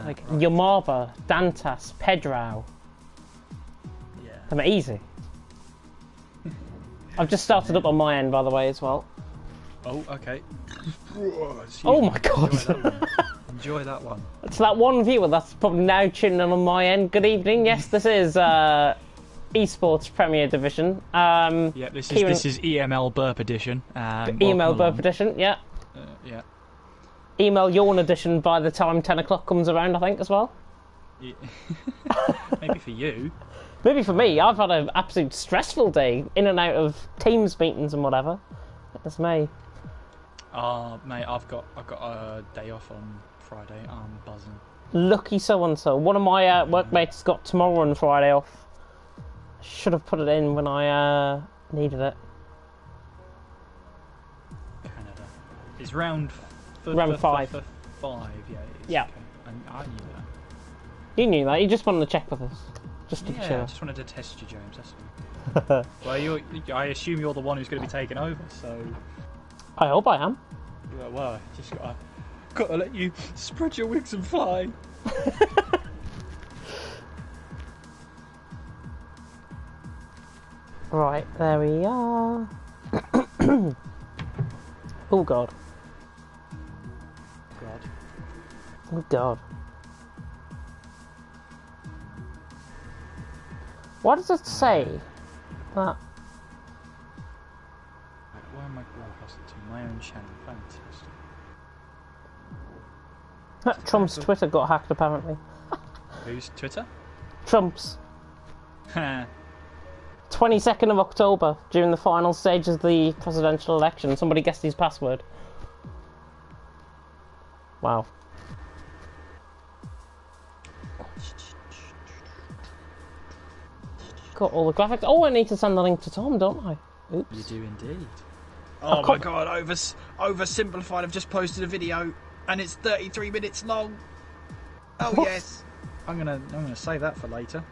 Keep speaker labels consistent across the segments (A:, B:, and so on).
A: Like
B: right.
A: Yamava, Dantas, Pedrao.
B: Yeah.
A: They're easy. I've just started up on my end, by the way, as well.
B: Oh, okay.
A: Oh my god.
B: Enjoy that one.
A: To that one viewer that's probably now tuning in on my end, good evening. Yes, this is eSports Premier Division.
B: Yeah, this is EML Burp Edition.
A: EML Burp Edition, yeah.
B: Yeah.
A: Email Yawn Edition by the time 10 o'clock comes around, I think, as well.
B: Yeah. Maybe for you.
A: Maybe for me. I've had an absolute stressful day, in and out of Teams meetings and whatever. That's me.
B: Mate, I've got a day off on Friday. I'm buzzing.
A: Lucky so-and-so. One of my workmates got tomorrow and Friday off. Should have put it in when I needed it.
B: Canada. It's round 5.
A: Yeah, it is. Yeah.
B: Okay. I knew that.
A: You knew that. You just wanted to check with us. Just to be sure.
B: I just wanted to test you, James. That's all. Well, I assume you're the one who's going to be taking over, so...
A: I hope I am.
B: Well, just gotta let you spread your wings and fly.
A: Right, there we are. Oh god. Oh god. What does it say? That...
B: Where am I broadcasting to? My own channel. Fantastic.
A: Trump's Twitter got hacked, apparently.
B: Whose Twitter?
A: Trump's. 22nd of October, during the final stages of the presidential election. Somebody guessed his password. Wow. Got all the graphics. Oh, I need to send the link to Tom, don't I? Oops.
B: You do indeed. Oh my god, oversimplified. I've just posted a video and it's 33 minutes long. Oh
A: what?
B: Yes. I'm gonna save that for later.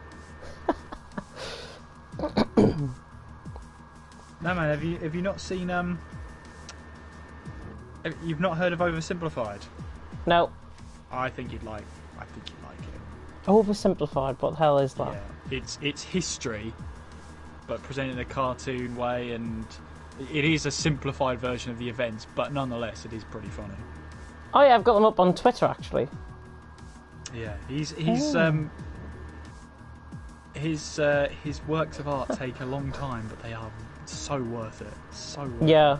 B: No man, have you not seen you've not heard of Oversimplified?
A: No.
B: I think you'd like it.
A: Oversimplified, what the hell is that?
B: Yeah. It's history, but presented in a cartoon way, and it is a simplified version of the events, but nonetheless it is pretty funny.
A: Oh yeah, I've got them up on Twitter actually.
B: Yeah, his works of art take a long time, but they are so worth it. So worth it.
A: Yeah.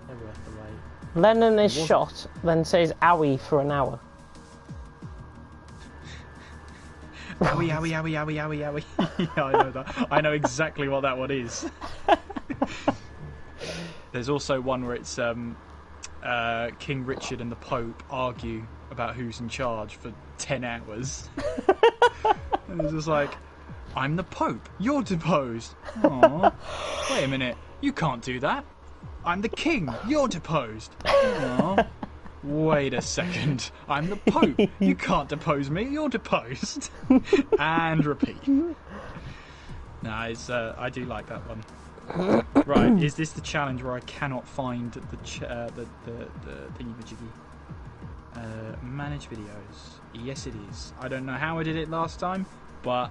B: They're worth the wait.
A: Lennon is shot, then says owie for an hour.
B: Owie, owie, owie, owie, owie, owie. Yeah, I know that. I know exactly what that one is. There's also one where it's King Richard and the Pope argue about who's in charge for 10 hours. And it's just like, I'm the Pope, you're deposed. Aww. Wait a minute, you can't do that. I'm the King, you're deposed. Aww. Wait a second, I'm the Pope, you can't depose me, you're deposed. And repeat. No, it's, I do like that one. Right, is this the challenge where I cannot find the thingy-majiggy? Manage videos. Yes, it is. I don't know how I did it last time, but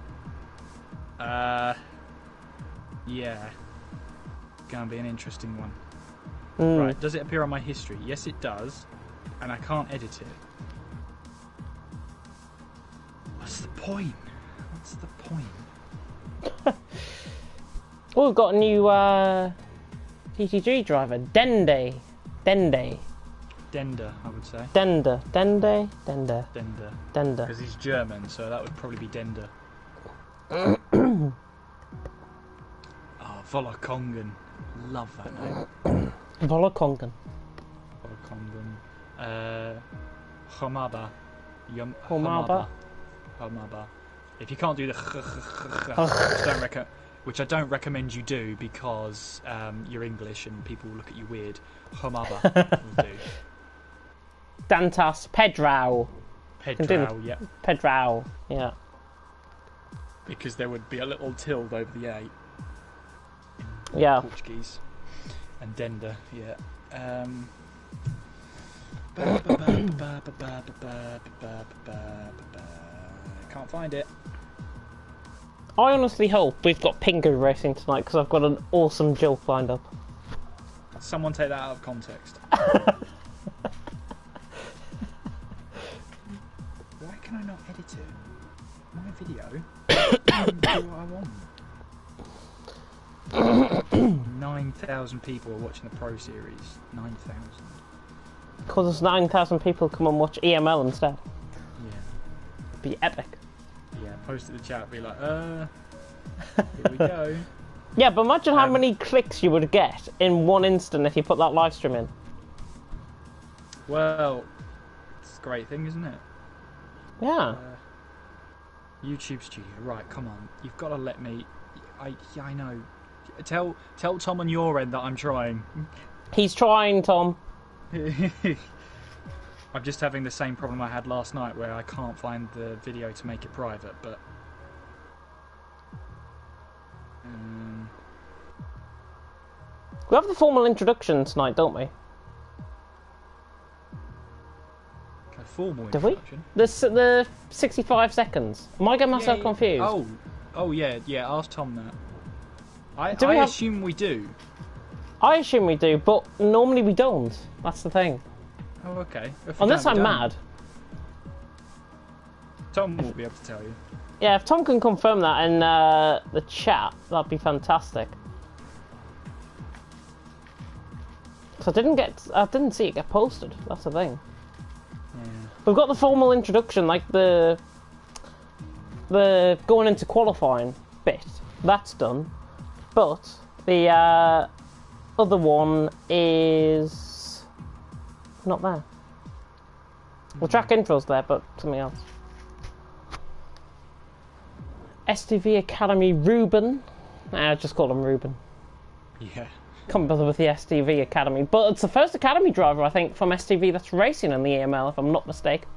B: yeah, gonna be an interesting one. Right, does it appear on my history? Yes, it does, and I can't edit it. What's the point? What's the point?
A: Oh, we've got a new TTG driver, Dende.
B: Dender, I would say.
A: Dende.
B: Dender.
A: Dender.
B: Because he's German, so that would probably be Dender. Volakongen. Love that name.
A: Volakongen.
B: Homaba. Homaba. If you can't do the which I don't recommend you do because you're English and people will look at you weird. Homaba will do.
A: Dantas, Pedrao,
B: yeah.
A: Pedrao, yeah.
B: Because there would be a little tilde over the A.
A: Yeah.
B: Portuguese. And Dender, yeah. Can't find it.
A: I honestly hope we've got Pingu racing tonight because I've got an awesome joke lined up.
B: Someone take that out of context. Why can I not edit it? My video. I can do what I want. 9,000 people are watching the Pro Series. 9,000.
A: Because there's 9,000 people come and watch EML instead.
B: Yeah.
A: It'd be epic.
B: Yeah, post it in the chat, be like, here we go.
A: Yeah, but imagine how many clicks you would get in one instant if you put that live stream in.
B: Well, it's a great thing, isn't it?
A: Yeah.
B: YouTube Studio, right? Come on, you've got to let me. I know. Tell Tom on your end that I'm trying.
A: He's trying, Tom.
B: I'm just having the same problem I had last night, where I can't find the video to make it private. But
A: we have the formal introduction tonight, don't we?
B: a formal
A: Do we?
B: introduction.
A: The 65 seconds. Am I getting myself confused?
B: Oh yeah. Ask Tom that. I
A: have...
B: assume we do.
A: I assume we do, but normally we don't. That's the thing.
B: Oh, okay.
A: Unless I'm mad.
B: Tom will be able to tell you.
A: Yeah, if Tom can confirm that in the chat, that'd be fantastic. Because I didn't see it get posted. That's the thing.
B: Yeah.
A: We've got the formal introduction, like the going into qualifying bit. That's done, but the other one is not there. The track intro's there, but something else. STV Academy Ruben. I just call him Ruben.
B: Yeah.
A: Can't bother with the STV Academy, but it's the first Academy driver I think from STV that's racing in the EML, if I'm not mistaken.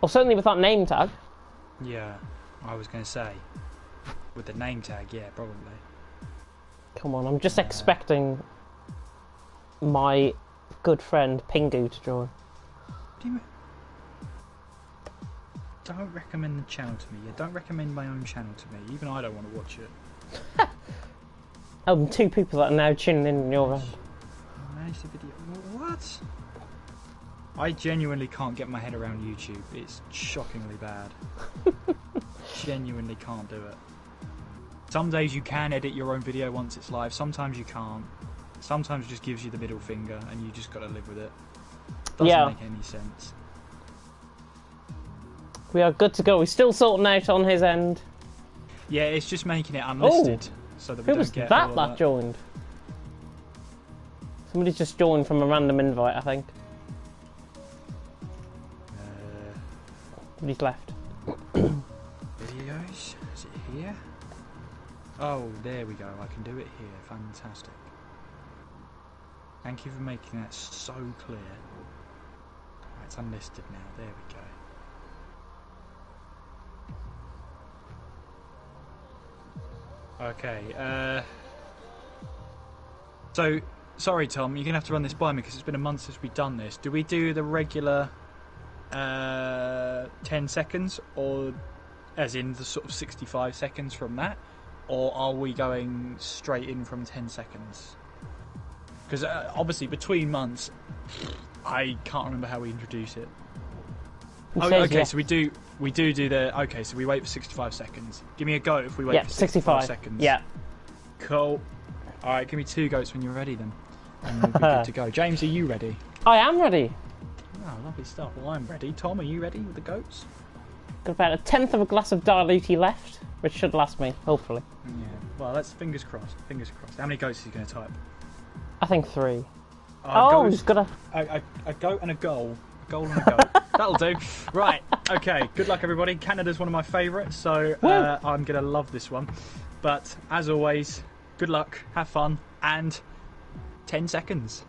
A: Or certainly with that name tag.
B: Yeah, I was going to say with the name tag, yeah, probably.
A: Come on, I'm just expecting my good friend Pingu to join.
B: Don't recommend the channel to me. Yeah, don't recommend my own channel to me. Even I don't want to watch it.
A: Two people that are now tuning in on your end.
B: Manage the video. What? I genuinely can't get my head around YouTube. It's shockingly bad. Genuinely can't do it. Some days you can edit your own video once it's live. Sometimes you can't. Sometimes it just gives you the middle finger and you just got to live with it. Doesn't make any sense.
A: We are good to go. We're still sorting out on his end.
B: Yeah, it's just making it unlisted. So that we don't get all
A: that joined? Somebody's just joined from a random invite, I think. Somebody's left.
B: Videos? Is it here? Oh, there we go. I can do it here. Fantastic. Thank you for making that so clear. Right, it's unlisted now. There we go. Okay, so, sorry Tom, you're going to have to run this by me because it's been a month since we've done this. Do we do the regular 10 seconds, or as in the sort of 65 seconds from that? Or are we going straight in from 10 seconds? Because obviously between months, I can't remember how we introduce it. Oh, okay, so we do the... Okay, so we wait for 65 seconds. Give me a go if we wait for 65 seconds.
A: Yeah.
B: Cool. Alright, give me 2 goats when you're ready then. And we'll be good to go. James, are you ready?
A: I am ready.
B: Oh, lovely stuff. Well, I'm ready. Tom, are you ready with the goats?
A: Got about a tenth of a glass of dilute left, which should last me, hopefully.
B: Yeah. Well, let's fingers crossed. Fingers crossed. How many goats is he going to type?
A: I think 3.
B: Goats,
A: he's got
B: a goat and a goal. A goal and a goat. That'll do. Right. Okay. Good luck, everybody. Canada's one of my favourites, so I'm going to love this one. But as always, good luck, have fun, and 10 seconds.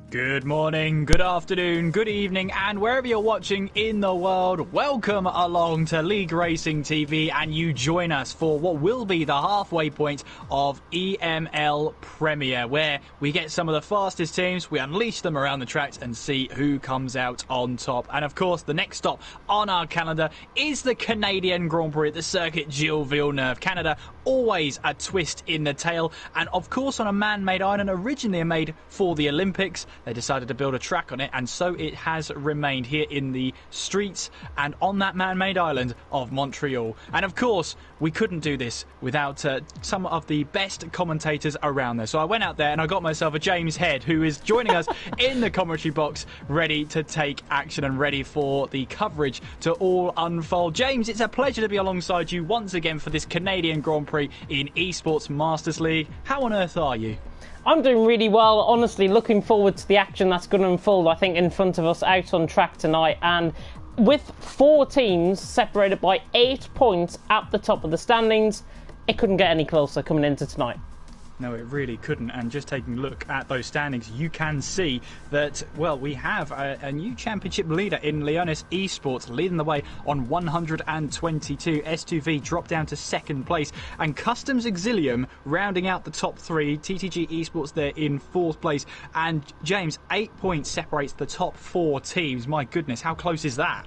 B: Good morning, good afternoon, good evening, and wherever you're watching in the world, welcome along to League Racing TV, and you join us for what will be the halfway point of EML Premier, where we get some of the fastest teams, we unleash them around the tracks and see who comes out on top. And of course, the next stop on our calendar is the Canadian Grand Prix at the circuit Gilles Villeneuve. Canada, always a twist in the tail, and of course on a man-made island originally made for the Olympics. They decided to build a track on it, and so it has remained here in the streets and on that man-made island of Montreal. And of course, we couldn't do this without some of the best commentators around there. So I went out there and I got myself a James Head, who is joining us in the commentary box, ready to take action and ready for the coverage to all unfold. James, it's a pleasure to be alongside you once again for this Canadian Grand Prix in eSports Masters League. How on earth are you?
A: I'm doing really well, honestly, looking forward to the action that's going to unfold, I think, in front of us out on track tonight. And with 4 teams separated by 8 points at the top of the standings, it couldn't get any closer coming into tonight.
B: No, it really couldn't. And just taking a look at those standings, you can see that, well, we have a new championship leader in Leonis eSports leading the way on 122. S2V dropped down to 2nd place. And Customs Exilium rounding out the top 3. TTG eSports there in 4th place. And James, 8 points separates the top 4 teams. My goodness, how close is that?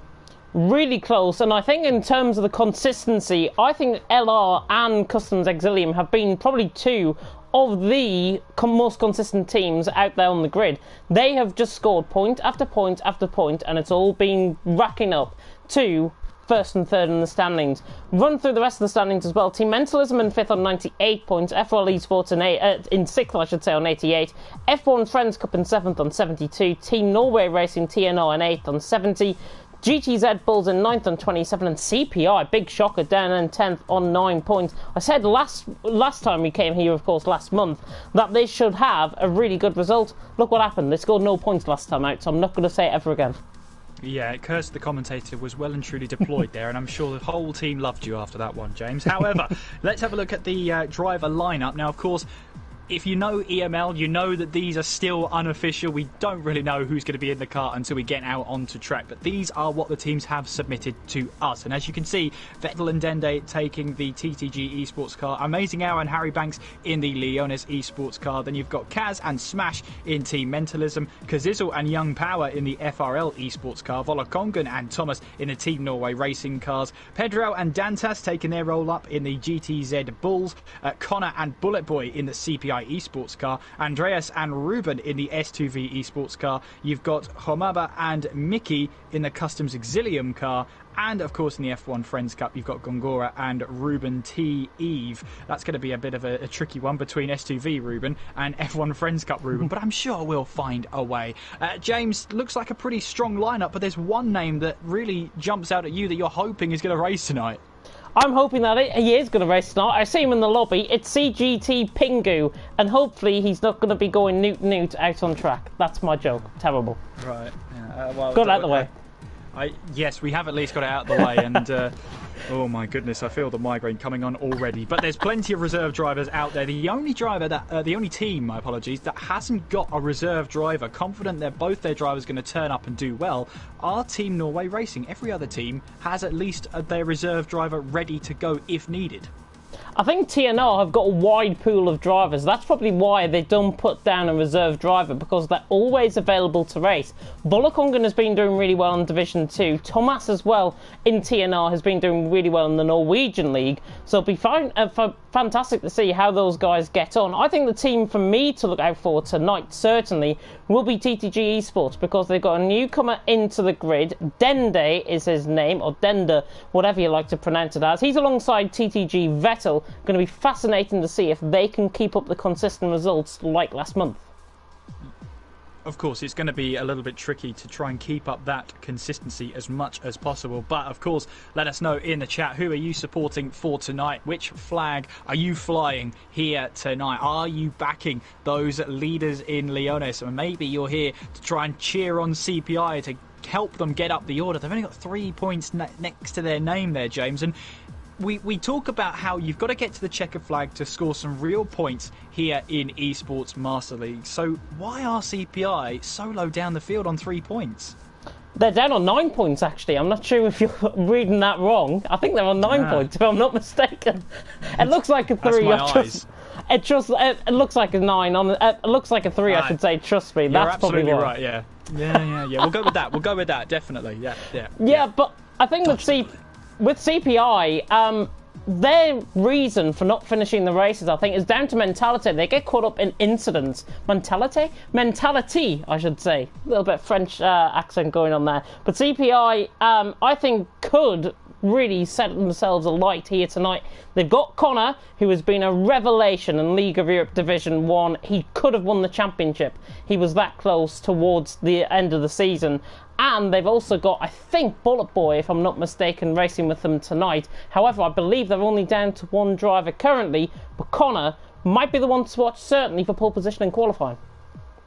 A: Really close, and I think in terms of the consistency, I think LR and Customs Exilium have been probably 2 of the most consistent teams out there on the grid. They have just scored point after point after point, and it's all been racking up to 1st and 3rd in the standings. Run through the rest of the standings as well. Team Mentalism in 5th on 98 points. FRL Esports in 6th, I should say, on 88. F1 Friends Cup in 7th on 72. Team Norway Racing TNO in 8th on 70. GTZ Bulls in 9th on 27, and CPI, big shocker, down in 10th on 9 points. I said last time we came here, of course, last month, that they should have a really good result. Look what happened. They scored no points last time out, so I'm not going to say it ever again.
B: Yeah, Curse the commentator was well and truly deployed there, and I'm sure the whole team loved you after that one, James. However, let's have a look at the driver lineup. Now, of course, if you know EML, you know that these are still unofficial. We don't really know who's going to be in the car until we get out onto track. But these are what the teams have submitted to us. And as you can see, Vettel and Dende taking the TTG eSports car. Amazing Hour and Harry Banks in the Leonis eSports car. Then you've got Kaz and Smash in Team Mentalism. Kazizzle and Young Power in the FRL eSports car. Volakongan and Thomas in the Team Norway Racing cars. Pedro and Dantas taking their role up in the GTZ Bulls. Connor and Bullet Boy in the CPI eSports car, Andreas and Ruben in the S2V eSports car. You've got Homaba and Mickey in the Customs Exilium car, and of course in the F1 Friends Cup you've got Gongora and Ruben T. Eve. That's going to be a bit of a tricky one between S2V Ruben and F1 Friends Cup Ruben, but I'm sure we'll find a way. James, looks like a pretty strong lineup, but there's one name that really jumps out at you that you're hoping is going to race tonight.
A: I'm hoping that he is going to race tonight. I see him in the lobby. It's CGT Pingu, and hopefully he's not going to be going newt out on track. That's my joke. Terrible.
B: Right. Yeah, well,
A: got it out of the way. Yes,
B: we have at least got it out of the way, and oh my goodness, I feel the migraine coming on already. But there's plenty of reserve drivers out there. The only team, my apologies, that hasn't got a reserve driver, confident that both their drivers are going to turn up and do well, are Team Norway Racing. Every other team has at least their reserve driver ready to go if needed.
A: I think TNR have got a wide pool of drivers. That's probably why they don't put down a reserve driver, because they're always available to race. Volakongan has been doing really well in Division 2. Thomas as well in TNR has been doing really well in the Norwegian League. So it'll be fantastic to see how those guys get on. I think the team for me to look out for tonight certainly will be TTG Esports, because they've got a newcomer into the grid. Dende is his name, or Denda, whatever you like to pronounce it as. He's alongside TTG Vettel. Going to be fascinating to see if they can keep up the consistent results like last month.
B: Of course, it's going to be a little bit tricky to try and keep up that consistency as much as possible. But, of course, let us know in the chat, who are you supporting for tonight? Which flag are you flying here tonight? Are you backing those leaders in Leonis? Or maybe you're here to try and cheer on CPI to help them get up the order. They've only got 3 points next to their name there, James. And we talk about how you've got to get to the checkered flag to score some real points here in eSports Master League. So why are CPI so low down the field on 3 points?
A: They're down on 9 points, actually. I'm not sure if you're reading that wrong. I think they're on 9 points, if I'm not mistaken. It looks like a 3.
B: That's my eyes.
A: It looks like a 9. It looks like a 3, I should say. Trust me. That's
B: absolutely
A: probably
B: right, yeah. Yeah. We'll go with that. We'll go with that, definitely. Yeah,
A: but I think with CPI, their reason for not finishing the races, I think, is down to mentality. They get caught up in incidents. Mentality, I should say. A little bit of French accent going on there. But CPI, I think, could really set themselves alight here tonight. They've got Connor, who has been a revelation in League of Europe Division 1. He could have won the championship. He was that close towards the end of the season. And they've also got, I think, Bullet Boy, if I'm not mistaken, racing with them tonight. However, I believe they're only down to 1 driver currently, but Connor might be the one to watch, certainly, for pole position in qualifying.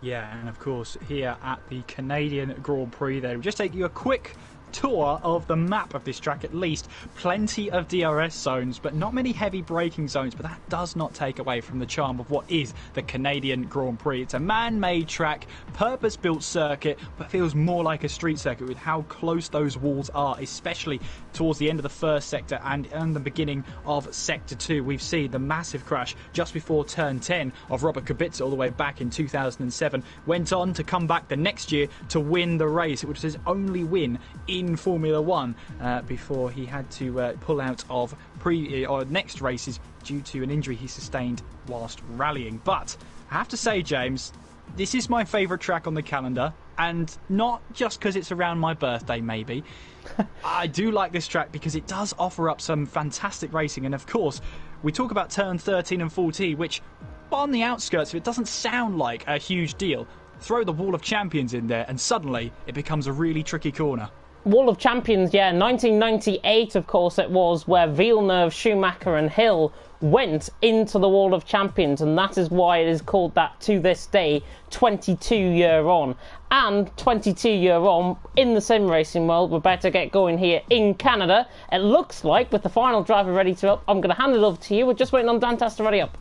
B: Yeah, and of course, here at the Canadian Grand Prix, we'll just take you a quick tour of the map of this track. At least plenty of DRS zones, but not many heavy braking zones, but that does not take away from the charm of what is the Canadian Grand Prix. It's a man-made track, purpose-built circuit, but feels more like a street circuit with how close those walls are, especially towards the end of the first sector and the beginning of sector 2. We've seen the massive crash just before turn 10 of Robert Kubica all the way back in 2007. Went on to come back the next year to win the race. It was his only win in Formula 1 before he had to pull out of next races due to an injury he sustained whilst rallying. But I have to say, James, this is my favourite track on the calendar, and not just because it's around my birthday, maybe. I do like this track because it does offer up some fantastic racing, and of course we talk about turn 13 and 14, which on the outskirts of it doesn't sound like a huge deal. Throw the Wall of Champions in there and suddenly it becomes a really tricky corner.
A: Wall of Champions, yeah, 1998, of course, it was, where Villeneuve, Schumacher and Hill went into the Wall of Champions, and that is why it is called that to this day, 22 year on. And 22 year on, in the sim racing world, we're about to get going here in Canada. It looks like, with the final driver ready to up, I'm going to hand it over to you. We're just waiting on Dantas to ready up.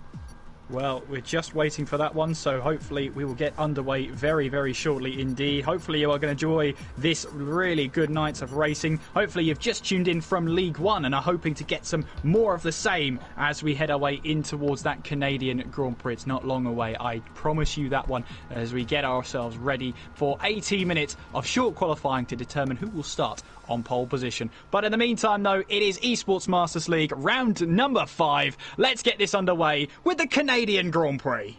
B: Well, we're just waiting for that one, so hopefully we will get underway very, very shortly indeed. Hopefully you are going to enjoy this really good night of racing. Hopefully you've just tuned in from League One and are hoping to get some more of the same as we head our way in towards that Canadian Grand Prix. It's not long away, I promise you that one, as we get ourselves ready for 18 minutes of short qualifying to determine who will start on pole position. But in the meantime, though, it is eSports Masters League round number 5. Let's get this underway with the Canadian Grand Prix.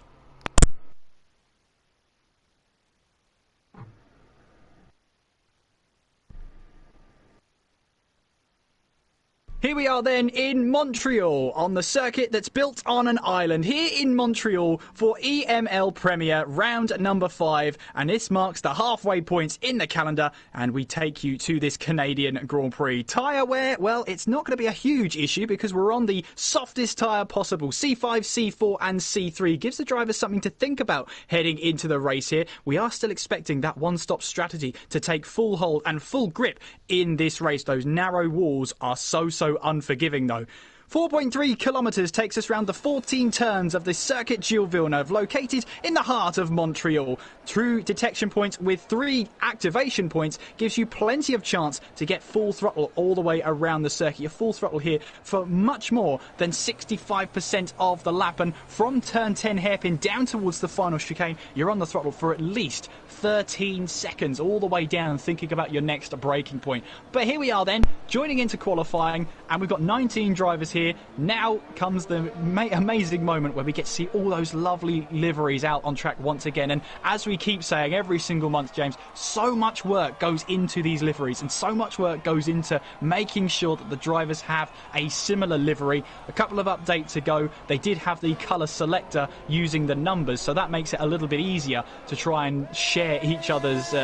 B: Here we are then in Montreal on the circuit that's built on an island here in Montreal for EML Premier round number 5, and this marks the halfway points in the calendar, and we take you to this Canadian Grand Prix. Tyre wear, well, it's not going to be a huge issue because we're on the softest tyre possible. C5, C4 and C3 gives the drivers something to think about heading into the race here. We are still expecting that one-stop strategy to take full hold and full grip in this race. Those narrow walls are so unforgiving though. 4.3 kilometres takes us round the 14 turns of the Circuit Gilles Villeneuve, located in the heart of Montreal. True detection points with 3 activation points gives you plenty of chance to get full throttle all the way around the circuit. You're full throttle here for much more than 65% of the lap, and from turn 10 hairpin down towards the final chicane, you're on the throttle for at least 13 seconds all the way down, thinking about your next braking point. But here we are then, joining into qualifying, and we've got 19 drivers here. Now comes the amazing moment where we get to see all those lovely liveries out on track once again. And as we keep saying every single month, James, so much work goes into these liveries and so much work goes into making sure that the drivers have a similar livery. A couple of updates ago, they did have the colour selector using the numbers, so that makes it a little bit easier to try and share each other's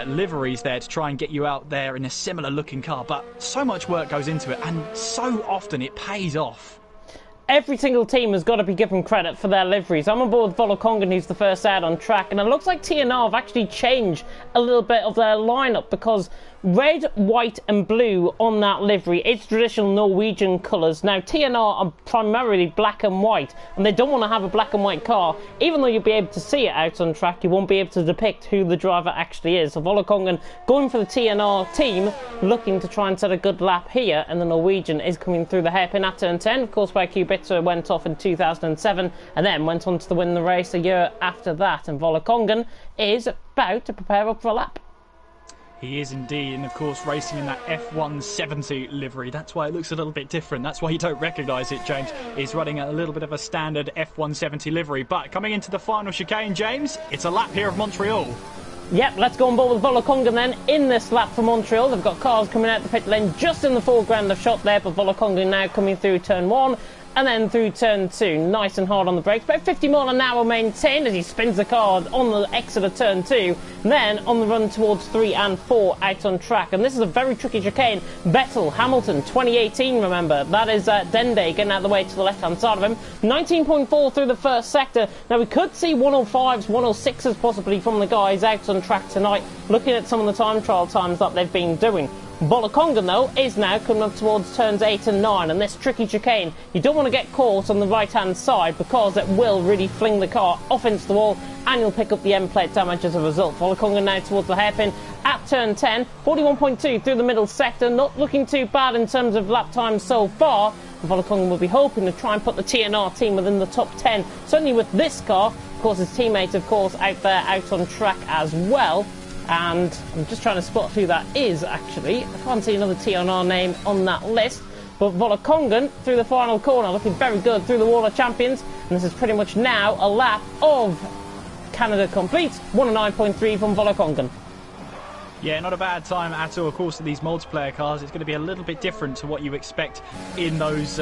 B: liveries there to try and get you out there in a similar looking car. But so much work goes into it, and so often it pays off.
A: Every single team has got to be given credit for their liveries. I'm on board with Volokongan, who's the first out on track, and it looks like TNR have actually changed a little bit of their lineup, because red, white and blue on that livery. It's traditional Norwegian colours. Now TNR are primarily black and white, and they don't want to have a black and white car. Even though you'll be able to see it out on track, you won't be able to depict who the driver actually is. So Volokongen going for the TNR team, looking to try and set a good lap here, and the Norwegian is coming through the hairpin at turn 10. Of course, where Kubica went off in 2007 and then went on to win the race a year after that, and Volokongen is about to prepare up for a lap.
B: He is indeed, and of course racing in that F170 livery. That's why it looks a little bit different. That's why you don't recognise it, James. He's running a little bit of a standard F170 livery. But coming into the final chicane, James, it's a lap here of Montreal.
A: Yep, let's go on board with Volokongen then in this lap for Montreal. They've got cars coming out the pit lane just in the foreground of shot there, but Volokongen now coming through turn 1. And then through turn 2, nice and hard on the brakes. About 50 miles an hour maintained as he spins the car on the exit of turn 2. And then on the run towards 3 and 4 out on track. And this is a very tricky chicane. Vettel, Hamilton, 2018, remember. That is Dende getting out of the way to the left-hand side of him. 19.4 through the first sector. Now we could see 105s, 106s possibly from the guys out on track tonight, looking at some of the time trial times that they've been doing. Volokongen, though, is now coming up towards turns 8 and 9, and this tricky chicane, you don't want to get caught on the right-hand side because it will really fling the car off into the wall and you'll pick up the end plate damage as a result. Volokongen now towards the hairpin at turn 10, 41.2 through the middle sector, not looking too bad in terms of lap time so far. Volokongen will be hoping to try and put the TNR team within the top 10, certainly with this car. Of course, his teammate, of course, out there, out on track as well. And I'm just trying to spot who that is, actually. I can't see another TNR name on that list. But Volokongen through the final corner, looking very good through the wall of champions. And this is pretty much now a lap of Canada complete. 109.3 from Volokongen.
B: Yeah, not a bad time at all. Of course, these multiplayer cars, it's going to be a little bit different to what you expect in those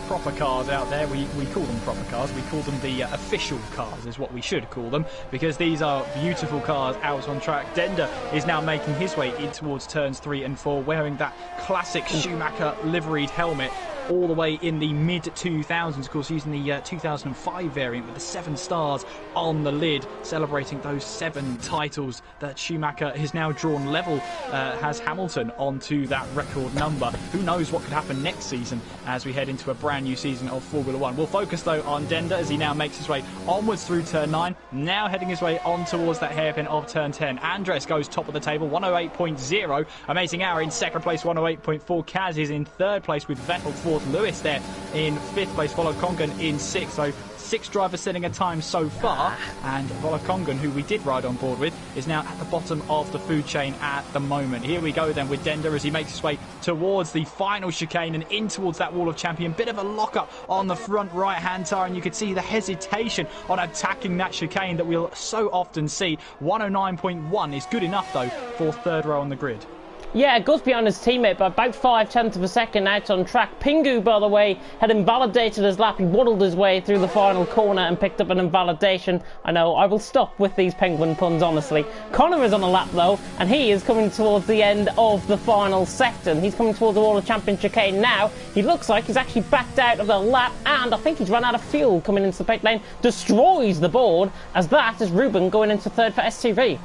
B: proper cars out there. We call them proper cars. We call them the official cars, is what we should call them, because these are beautiful cars out on track. Dende is now making his way in towards turns 3 and 4, wearing that classic Schumacher liveried helmet, all the way in the mid-2000s, of course, using the 2005 variant with the 7 stars on the lid, celebrating those 7 titles that Schumacher has now drawn level, has Hamilton onto that record number. Who knows what could happen next season as we head into a brand new season of Formula 1. We'll focus, though, on Dende as he now makes his way onwards through turn 9, now heading his way on towards that hairpin of turn 10. Andres goes top of the table, 108.0. Amazing Hour in second place, 108.4. Kaz is in third place with Vettel, fourth. Lewis there in 5th place, Volokongen in 6th. So 6 drivers setting a time so far, and Volokongen, who we did ride on board with, is now at the bottom of the food chain at the moment. Here we go then with Dende as he makes his way towards the final chicane and in towards that wall of champion. Bit of a lock-up on the front right-hand tire, and you can see the hesitation on attacking that chicane that we'll so often see. 109.1 is good enough, though, for 3rd row on the grid.
A: Yeah, it goes beyond his teammate by about 0.5 of a second out on track. Pingu, by the way, had invalidated his lap. He waddled his way through the final corner and picked up an invalidation. I know, I will stop with these penguin puns, honestly. Connor is on the lap, though, and he is coming towards the end of the final sector. He's coming towards the wall of champion chicane now. He looks like he's actually backed out of the lap, and I think he's run out of fuel coming into the pit lane. Destroys the board, as that is Ruben going into 3rd for STV.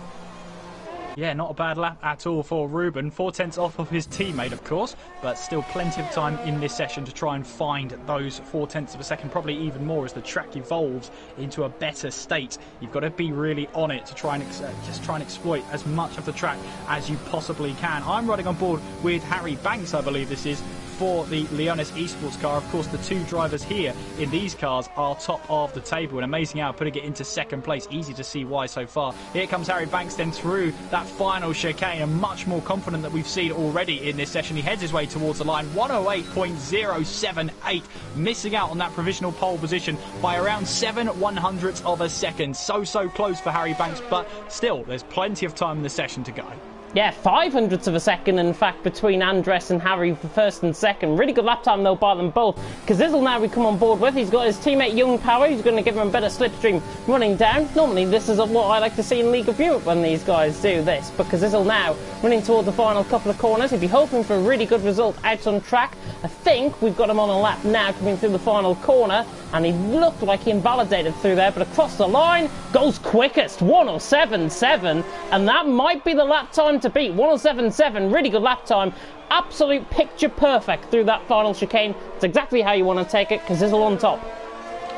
B: Yeah, not a bad lap at all for Ruben. 4/10 off of his teammate, of course, but still plenty of time in this session to try and find those 0.4 of a second, probably even more as the track evolves into a better state. You've got to be really on it to try and just try and exploit as much of the track as you possibly can. I'm riding on board with Harry Banks, I believe this is, for the Leonis eSports car. Of course, the 2 drivers here in these cars are top of the table. An Amazing Hour putting it into 2nd place. Easy to see why so far. Here comes Harry Banks then through that final chicane, and much more confident that we've seen already in this session. He heads his way towards the line, 108.078, missing out on that provisional pole position by around 7/100ths of a second. So close for Harry Banks, but still, there's plenty of time in the session to go.
A: Yeah, 0.05 of a second, in fact, between Andres and Harry for 1st and 2nd. Really good lap time, though, by them both. Kazizel now we come on board with. He's got his teammate Young Power. He's going to give him a better slipstream running down. Normally, this is what I like to see in League of Europe when these guys do this. But Kazizel now running towards the final couple of corners. He'd be hoping for a really good result out on track. I think we've got him on a lap now coming through the final corner. and he looked like he invalidated through there, but across the line goes quickest, 107.7, and that might be the lap time to beat. 107.7, really good lap time. Absolute picture perfect through that final chicane. It's exactly how you want to take it, Kazizel on top.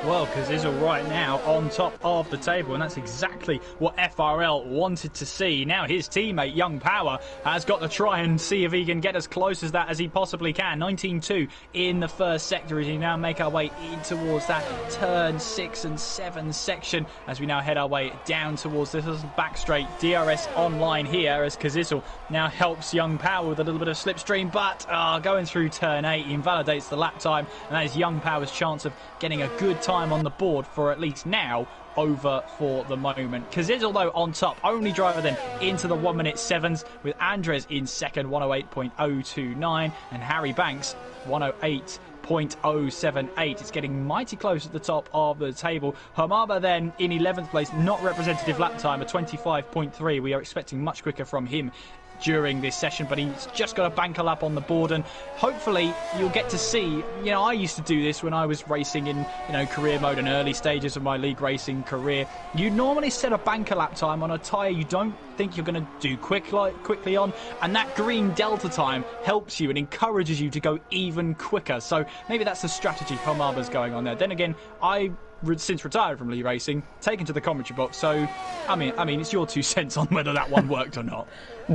B: Well, Kazizel right now on top of the table, and that's exactly what FRL wanted to see. Now his teammate, Young Power, has got to try and see if he can get as close as that as he possibly can. 19.2 in the first sector as we now make our way in towards that turn 6 and 7 section as we now head our way down towards this back straight. DRS online here as Kazizel now helps Young Power with a little bit of slipstream, but going through turn 8, he invalidates the lap time, and that is Young Power's chance of getting a good time on the board for at least now over for the moment. Kazizel though on top, only driver then into the 1 minute 7s with Andres in second, 108.029, and Harry Banks 108.078. It's getting mighty close at the top of the table. Hamaba then in 11th place, not representative lap time, a 25.3. We are expecting much quicker from him during this session, but he's just got a banker lap on the board, and hopefully you'll get to see, I used to do this when I was racing in, career mode and early stages of my league racing career. You normally set a banker lap time on a tyre you don't think you're going to do quickly on, and that green delta time helps you and encourages you to go even quicker. So maybe that's the strategy Homaba's going on there. Then again, I since retired from league racing, taken to the commentary box, so I mean it's your 2 cents on whether that one worked or not.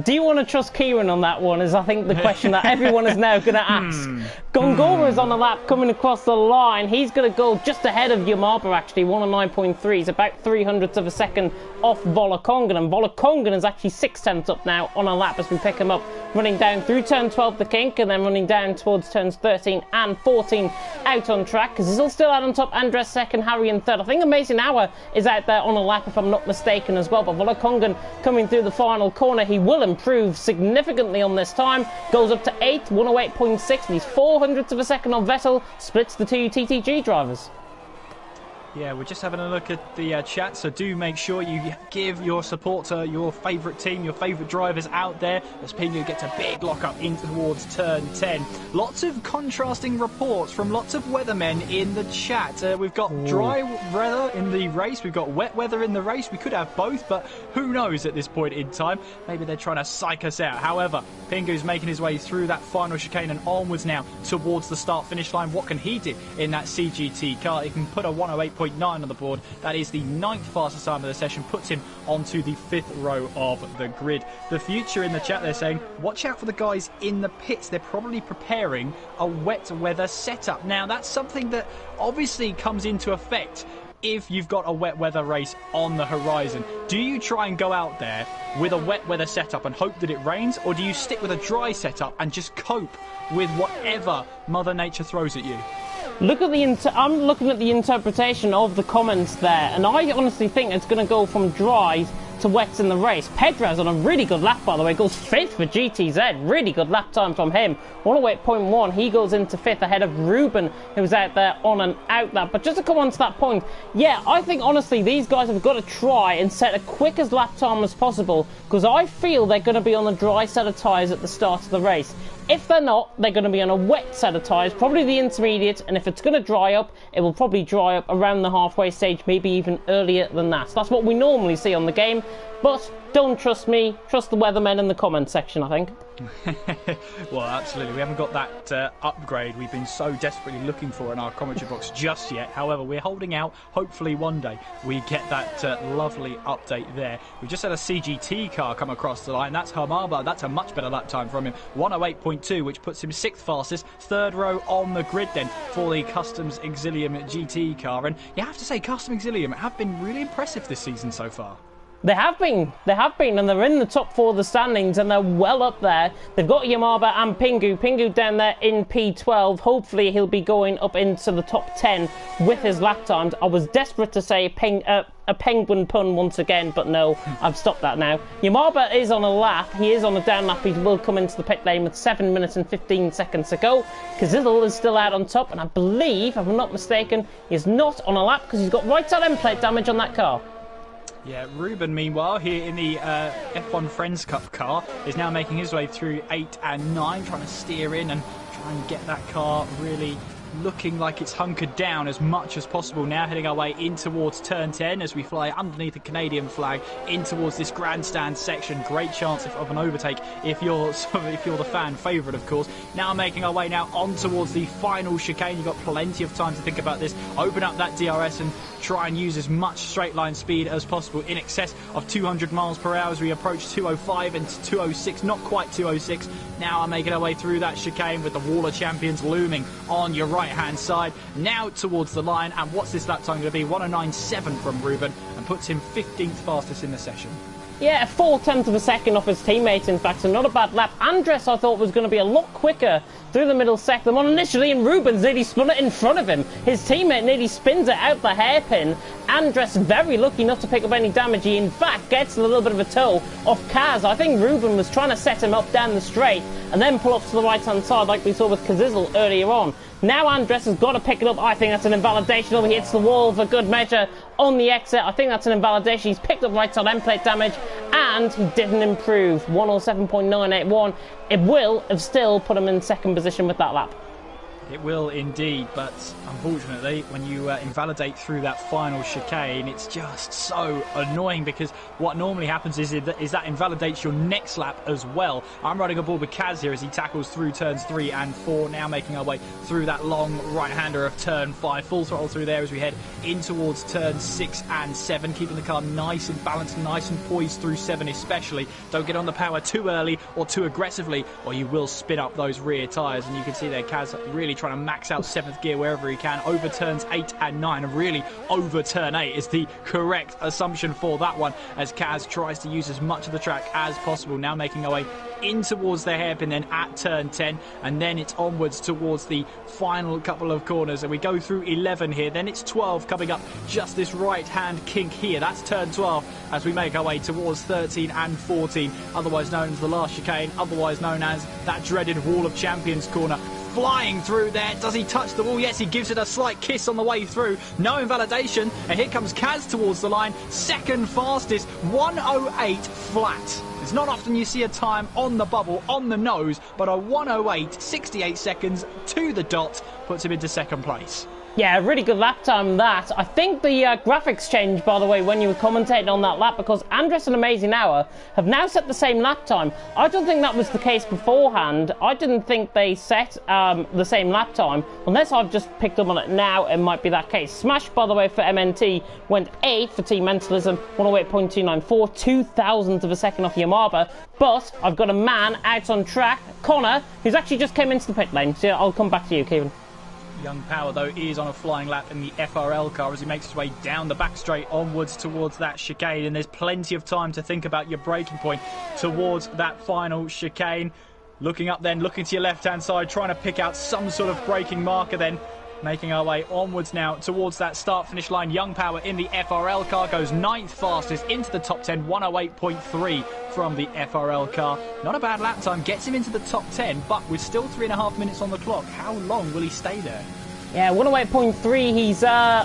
A: Do you want to trust Kieran on that one, is I think the question that everyone is now going to ask. Gongora is on the lap coming across the line. He's going to go just ahead of Yamaba actually, 109.3. He's about 300ths of a second off Volakongan, and Volakongan is actually 6/10 up now on a lap as we pick him up, running down through turn 12 the kink, and then running down towards turns 13 and 14 out on track. Kazizel still out on top, Andres second, Harry in third. I think Amazing Hour is out there on a lap if I'm not mistaken as well, but Volakongan coming through the final corner, he will improve significantly on this time, goes up to 8th, 108.6, and he's 400ths of a second on Vettel, splits the two TTG drivers.
B: Yeah, we're just having a look at the chat, so do make sure you give your support to your favourite team, your favourite drivers out there, as Pingu gets a big lock-up in towards turn 10. Lots of contrasting reports from lots of weathermen in the chat. We've got dry weather in the race, we've got wet weather in the race. We could have both, but who knows at this point in time. Maybe they're trying to psych us out. However, Pingu's making his way through that final chicane and onwards now towards the start-finish line. What can he do in that CGT car? He can put a 108.9 on the board. That is the 9th fastest time of the session, puts him onto the 5th row of the grid. The future in the chat, they're saying, watch out for the guys in the pits. They're probably preparing a wet weather setup. Now, that's something that obviously comes into effect if you've got a wet weather race on the horizon. Do you try and go out there with a wet weather setup and hope that it rains, or do you stick with a dry setup and just cope with whatever Mother Nature throws at you?
A: I'm looking at the interpretation of the comments there, and I honestly think it's going to go from dry to wets in the race. Pedro's on a really good lap, by the way, goes 5th for GTZ. Really good lap time from him. 108.1, he goes into 5th ahead of Ruben, who was out there on an out lap. But just to come on to that point, yeah, I think honestly these guys have got to try and set a quick as lap time as possible, because I feel they're going to be on a dry set of tyres at the start of the race. If they're not, they're going to be on a wet set of tyres, probably the intermediate, and if it's going to dry up, it will probably dry up around the halfway stage, maybe even earlier than that. So that's what we normally see on the game, but don't trust me, trust the weathermen in the comment section, I think.
B: Well, absolutely. We haven't got that upgrade we've been so desperately looking for in our commentary box just yet. However, we're holding out. Hopefully one day we get that lovely update there. We just had a CGT car come across the line. That's Hamaba. That's a much better lap time from him. 108.2, which puts him 6th fastest. 3rd row on the grid then for the Customs Exilium GT car. And you have to say, Custom Exilium have been really impressive this season so far.
A: They have been, and they're in the top 4 of the standings, and they're well up there. They've got Yamaba and Pingu down there in P12. Hopefully he'll be going up into the top 10 with his lap times. I was desperate to say a penguin pun once again, but no, I've stopped that now. Yamaba is on a lap, he is on a down lap, he will come into the pit lane with 7 minutes and 15 seconds to go. Kazizel is still out on top, and I believe, if I'm not mistaken, he's not on a lap because he's got right side end plate damage on that car.
B: Yeah, Ruben, meanwhile, here in the F1 Friends Cup car, is now making his way through 8 and 9, trying to steer in and try and get that car really looking like it's hunkered down as much as possible. Now heading our way in towards turn 10 as we fly underneath the Canadian flag in towards this grandstand section. Great chance of an overtake if you're the fan favourite, of course. Now making our way now on towards the final chicane. You've got plenty of time to think about this. Open up that DRS and try and use as much straight line speed as possible, in excess of 200 miles per hour as we approach 205 and 206, not quite 206. Now I'm making our way through that chicane with the Wall of Champions looming on your right hand side, now towards the line. And what's this lap time going to be? 109.7 from Ruben, and puts him 15th fastest in the session.
A: Yeah, 4/10 of a second off his teammates, in fact, so not a bad lap. Andres, I thought, was going to be a lot quicker through the middle sector than initially, and Rubens nearly spun it in front of him. His teammate nearly spins it out the hairpin. Andres very lucky not to pick up any damage. He, in fact, gets a little bit of a toe off Kaz. I think Ruben was trying to set him up down the straight and then pull up to the right-hand side like we saw with Kazizel earlier on. Now Andres has got to pick it up. I think that's an invalidation. He hits the wall for good measure on the exit. I think that's an invalidation. He's picked up right side end plate damage, and he didn't improve. 107.981. It will have still put him in second position with that lap.
B: It will indeed, but unfortunately, when you invalidate through that final chicane, it's just so annoying, because what normally happens is that invalidates your next lap as well. I'm riding aboard with Kaz here as he tackles through turns 3 and 4, now making our way through that long right-hander of turn 5. Full throttle through there as we head in towards turns 6 and 7, keeping the car nice and balanced, nice and poised through 7 especially. Don't get on the power too early or too aggressively, or you will spin up those rear tyres. And you can see there Kaz really trying to max out 7th gear wherever he can. Over turns 8 and 9, and really over turn 8 is the correct assumption for that one, as Kaz tries to use as much of the track as possible. Now making our way in towards the hairpin then at turn 10, and then it's onwards towards the final couple of corners, and we go through 11 here, then it's 12 coming up just this right hand kink here. That's turn 12 as we make our way towards 13 and 14, otherwise known as the last chicane, otherwise known as that dreaded Wall of Champions corner. Flying through there. Does he touch the wall? Yes, he gives it a slight kiss on the way through. No invalidation. And here comes Kaz towards the line. Second fastest, 108 flat. It's not often you see a time on the bubble, on the nose, but a 108, 68 seconds to the dot puts him into second place.
A: Yeah, really good lap time, that. I think the graphics changed, by the way, when you were commentating on that lap, because Andres and Amazing Hour have now set the same lap time. I don't think that was the case beforehand. I didn't think they set the same lap time. Unless I've just picked up on it now, it might be that case. Smash, by the way, for MNT went 8 for Team Mentalism, 108.294, 2,000th of a second off Yamaba. But I've got a man out on track, Connor, who's actually just came into the pit lane. So I'll come back to you, Kieran.
B: Young Power, though, is on a flying lap in the FRL car as he makes his way down the back straight onwards towards that chicane, and there's plenty of time to think about your braking point towards that final chicane. Looking up then, looking to your left-hand side, trying to pick out some sort of braking marker then. Making our way onwards now towards that start-finish line. Young Power in the FRL car goes 9th fastest into the top 10, 108.3 from the FRL car. Not a bad lap time, gets him into the top 10, but with still 3.5 minutes on the clock. How long will he stay there?
A: Yeah, 108.3, he's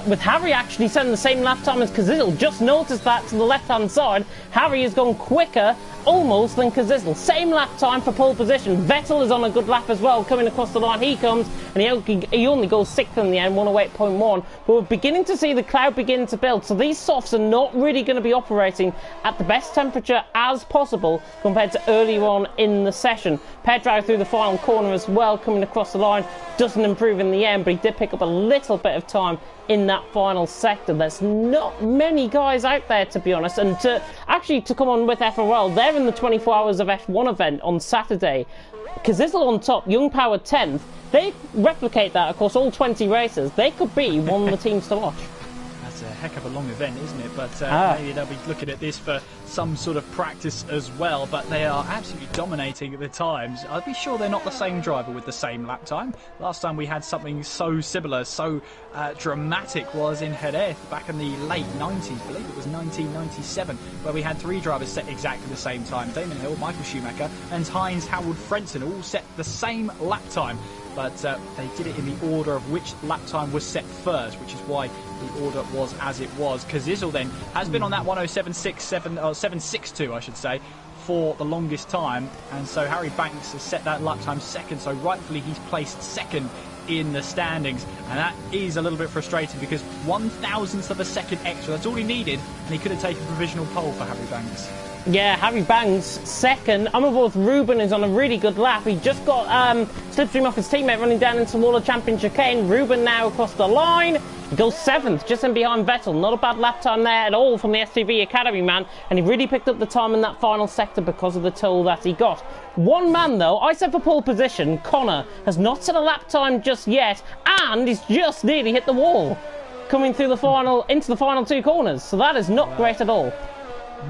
A: with Harry actually setting the same lap time as Kazizel. Just noticed that to the left-hand side. Harry has gone quicker, almost, than Kazizel. Same lap time for pole position. Vettel is on a good lap as well, coming across the line. He comes, and he only goes 6th in the end, 108.1. But we're beginning to see the cloud begin to build, so these softs are not really going to be operating at the best temperature as possible compared to earlier on in the session. Pedro through the final corner as well, coming across the line. Doesn't improve in the end, but he did pick up a little bit of time in that final sector. There's not many guys out there, to be honest, and to come on with FRL, they're in the 24 Hours of F1 event on Saturday. Kazizel on top, Young Power 10th. They replicate that across all 20 races. They could be one of the teams to watch.
B: That's a heck of a long event, isn't it? But maybe they'll be looking at this for some sort of practice as well. But they are absolutely dominating at the times. I'll be sure they're not the same driver with the same lap time. Last time we had something so similar, so dramatic, was in Jerez back in the late 90s. I believe it was 1997, where we had 3 drivers set exactly the same time. Damon Hill, Michael Schumacher and Heinz Harold Frentzen all set the same lap time. But they did it in the order of which lap time was set first, which is why the order was as it was. Kazizel then has been on that 762, I should say, for the longest time, and so Harry Banks has set that lap time second, so rightfully he's placed second in the standings. And that is a little bit frustrating because 1,000th of a second extra, that's all he needed, and he could have taken provisional pole for Harry Banks.
A: Yeah, Harry Banks second. I'm aboard Ruben is on a really good lap. He just got slipstream off his teammate running down into the wall of champion chicane. Ruben now across the line. He goes 7th, just in behind Vettel. Not a bad lap time there at all from the STV Academy man. And he really picked up the time in that final sector because of the toll that he got. One man, though, I said for pole position, Connor, has not set a lap time just yet. And he's just nearly hit the wall, coming through the final, into the final 2 corners. So that is not great at all.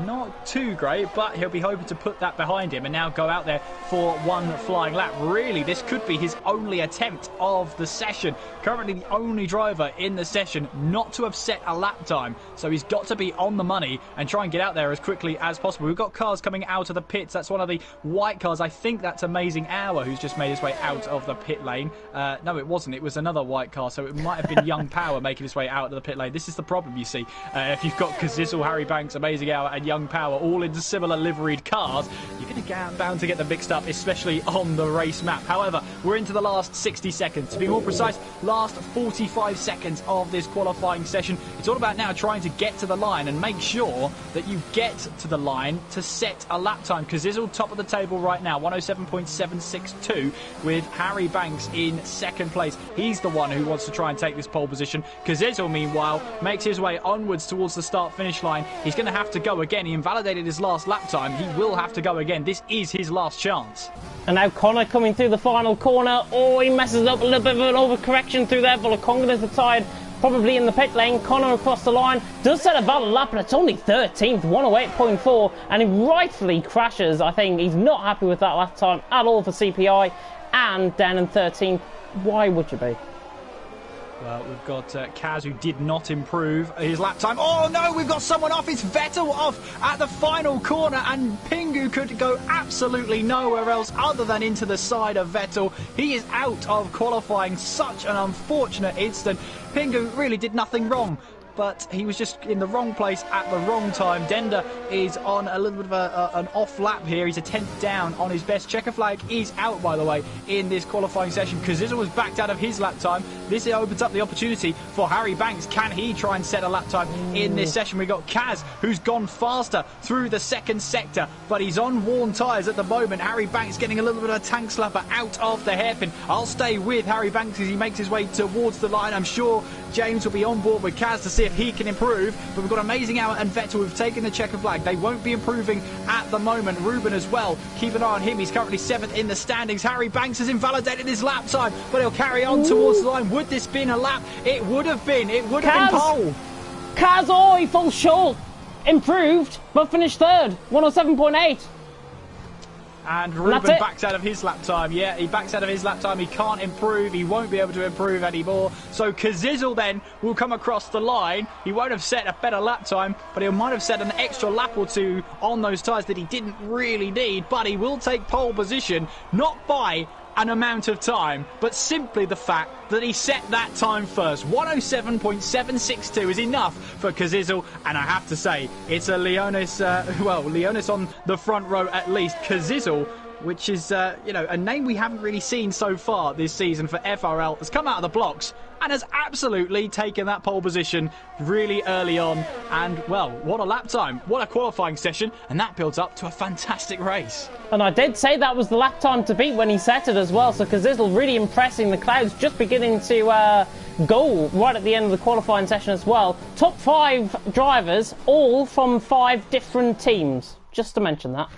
B: Not too great, but he'll be hoping to put that behind him and now go out there for one flying lap. Really, this could be his only attempt of the session. Currently the only driver in the session not to have set a lap time. So he's got to be on the money and try and get out there as quickly as possible. We've got cars coming out of the pits. That's one of the white cars. I think that's Amazing Hour who's just made his way out of the pit lane. No, it wasn't. It was another white car. So it might have been Young Power making his way out of the pit lane. This is the problem, you see. If you've got Kazizzle, Harry Banks, Amazing Hour and Young Power all into similar liveried cars, you're going to bound to get them mixed up, especially on the race map. However, we're into the last 60 seconds. To be more precise, last 45 seconds of this qualifying session. It's all about now trying to get to the line and make sure that you get to the line to set a lap time. Kazizzle top of the table right now, 107.762, with Harry Banks in second place. He's the one who wants to try and take this pole position. Kazizzle, meanwhile, makes his way onwards towards the start-finish line. He's going to have to go again. He invalidated his last lap time. He will have to go again. This is his last chance.
A: And now Connor coming through the final corner. Oh, he messes up a little bit of an overcorrection through there. Volakongan is retired, probably in the pit lane. Connor across the line. Does set a valid lap, but it's only 13th, 108.4. And he rightfully crashes, I think. He's not happy with that lap time at all for CPI. And down in 13th. Why would you be?
B: Well, we've got Kaz, who did not improve his lap time. Oh, no, we've got someone off. It's Vettel off at the final corner, and Pingu could go absolutely nowhere else other than into the side of Vettel. He is out of qualifying. Such an unfortunate instant. Pingu really did nothing wrong, but he was just in the wrong place at the wrong time. Denda is on a little bit of an off lap here. He's a 10th down on his best. Checker flag is out, by the way, in this qualifying session. Kazizzle was backed out of his lap time. This opens up the opportunity for Harry Banks. Can he try and set a lap time in this session? We've got Kaz, who's gone faster through the second sector, but he's on worn tyres at the moment. Harry Banks getting a little bit of a tank slapper out of the hairpin. I'll stay with Harry Banks as he makes his way towards the line. I'm sure James will be on board with Kaz to see if he can improve, but we've got Amazing Hour and Vettel who've taken the checker flag. They won't be improving at the moment. Ruben as well, keep an eye on him. He's currently 7th in the standings. Harry Banks has invalidated his lap time, but he'll carry on towards the line. Would this been a lap? It would have been. It would have been pole.
A: Kaz, oh, he falls short. Improved, but finished 3rd, 107.8.
B: And Ruben backs out of his lap time. Yeah, he backs out of his lap time. He can't improve. He won't be able to improve anymore. So Kazizzle then will come across the line. He won't have set a better lap time, but he might have set an extra lap or two on those tyres that he didn't really need. But he will take pole position, not by an amount of time, but simply the fact that he set that time first. 107.762 is enough for Kazizzle, and I have to say, it's a Leonis, Leonis on the front row at least. Kazizzle, which is, a name we haven't really seen so far this season for FRL, has come out of the blocks and has absolutely taken that pole position really early on. And, well, what a lap time. What a qualifying session. And that builds up to a fantastic race.
A: And I did say that was the lap time to beat when he set it as well. So Kazizzle really impressing. The clouds just beginning to go right at the end of the qualifying session as well. Top 5 drivers, all from 5 different teams. Just to mention that.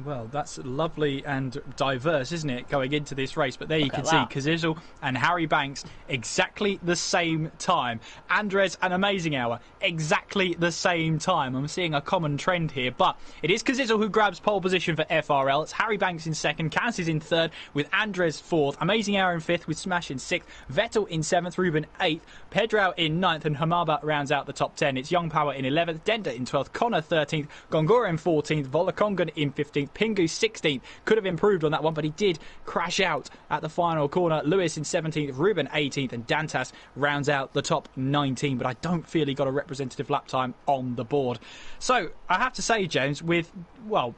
B: Well, that's lovely and diverse, isn't it, going into this race? But there you can see Kazizzle and Harry Banks exactly the same time. Andres and Amazing Hour exactly the same time. I'm seeing a common trend here, but it is Kazizzle who grabs pole position for FRL. It's Harry Banks in 2nd, Kaz is in 3rd, with Andres 4th, Amazing Hour in 5th, with Smash in 6th, Vettel in 7th, Ruben 8th, Pedro in 9th, and Hamaba rounds out the top 10. It's Young Power in 11th, Denda in 12th, Connor 13th, Gongora in 14th, Volakongan in 15th, Pingu 16th. Could have improved on that one, but he did crash out at the final corner. Lewis in 17th, Ruben 18th, and Dantas rounds out the top 19, but I don't feel he got a representative lap time on the board. So I have to say, James, with, well,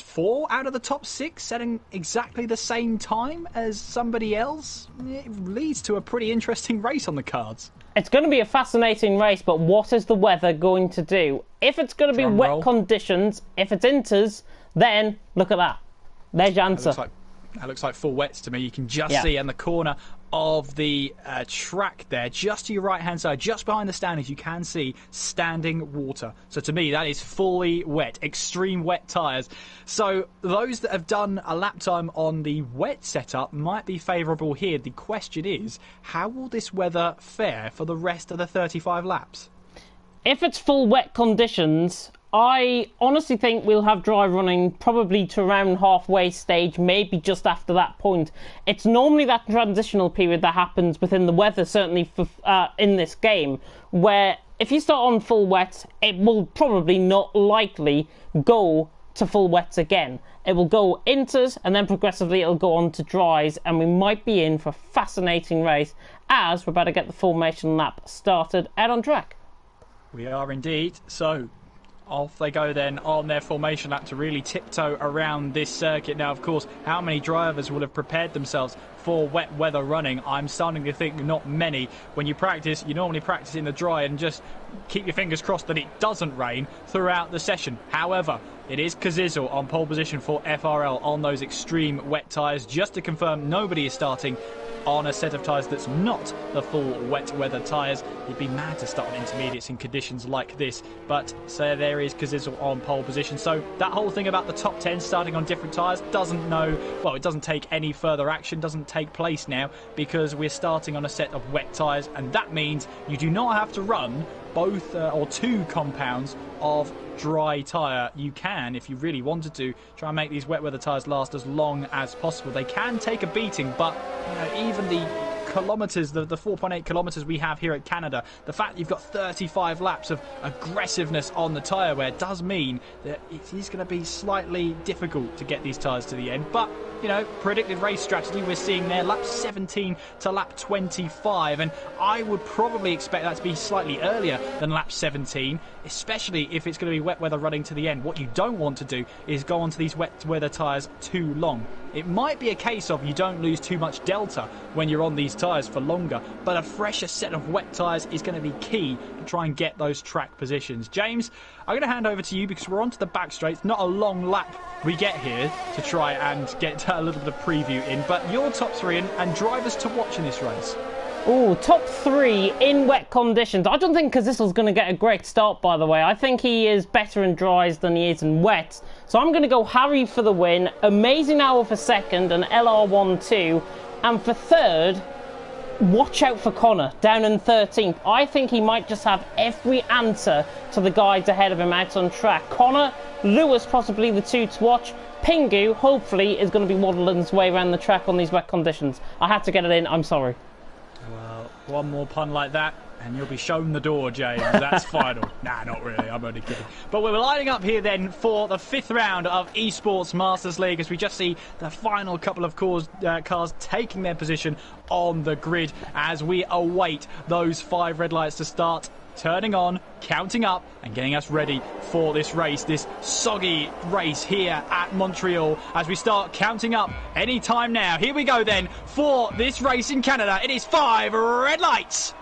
B: 4 out of the top 6 setting exactly the same time as somebody else, it leads to a pretty interesting race on the cards.
A: It's going to be a fascinating race, but what is the weather going to do? If it's going to be wet conditions, if it's inters, then look at that. There's your answer.
B: That looks like full wets to me. You can just see in the corner of the track there, just to your right-hand side, just behind the standings, you can see standing water. So to me, that is fully wet, extreme wet tyres. So those that have done a lap time on the wet setup might be favourable here. The question is, how will this weather fare for the rest of the 35 laps?
A: If it's full wet conditions, I honestly think we'll have dry running probably to around halfway stage, maybe just after that point. It's normally that transitional period that happens within the weather, certainly for, in this game, where if you start on full wet, it will probably not likely go to full wets again. It will go inters and then progressively it'll go on to dries, and we might be in for a fascinating race as we're about to get the formation lap started out on track.
B: We are indeed. So off they go then on their formation lap to really tiptoe around this circuit. Now, of course, how many drivers will have prepared themselves for wet weather running? I'm starting to think not many. When you practice, you normally practice in the dry and just keep your fingers crossed that it doesn't rain throughout the session. However, it is Kazizel on pole position for FRL on those extreme wet tyres. Just to confirm, nobody is starting on a set of tyres that's not the full wet weather tyres. You'd be mad to start on intermediates in conditions like this. But so there is Kazizel on pole position. So that whole thing about the top 10 starting on different tyres it doesn't take any further action, doesn't take place now, because we're starting on a set of wet tyres, and that means you do not have to run both or 2 compounds of dry tyre. You can, if you really wanted to, try and make these wet weather tyres last as long as possible. They can take a beating, but even the kilometres, the 4.8 kilometres we have here at Canada, the fact you've got 35 laps of aggressiveness on the tyre wear does mean that it is going to be slightly difficult to get these tyres to the end. But predicted race strategy we're seeing there, lap 17 to lap 25, and I would probably expect that to be slightly earlier than lap 17, especially if it's going to be wet weather running to the end. What you don't want to do is go onto these wet weather tyres too long. It might be a case of you don't lose too much delta when you're on these tyres for longer, but a fresher set of wet tyres is going to be key to try and get those track positions. James, I'm going to hand over to you because we're onto the back straight. It's not a long lap we get here to try and get a little bit of preview in, but your top 3 and drivers to watch in this race.
A: Oh, top 3 in wet conditions. I don't think Kazizel's going to get a great start, by the way. I think he is better in dries than he is in wet. So I'm going to go Harry for the win, Amazing Hour for second, and LR1-2. And for third, watch out for Connor, down in 13th. I think he might just have every answer to the guys ahead of him out on track. Connor, Lewis possibly the 2 to watch. Pingu, hopefully, is going to be waddling his way around the track on these wet conditions. I had to get it in, I'm sorry.
B: Well, one more pun like that and you'll be shown the door, James. That's final. Nah, not really. I'm only kidding. But we're lining up here then for the 5th round of eSports Masters League as we just see the final couple of cars taking their position on the grid as we await those 5 red lights to start turning on, counting up and getting us ready for this race, this soggy race here at Montreal as we start counting up any time now. Here we go then for this race in Canada. It is 5 red lights.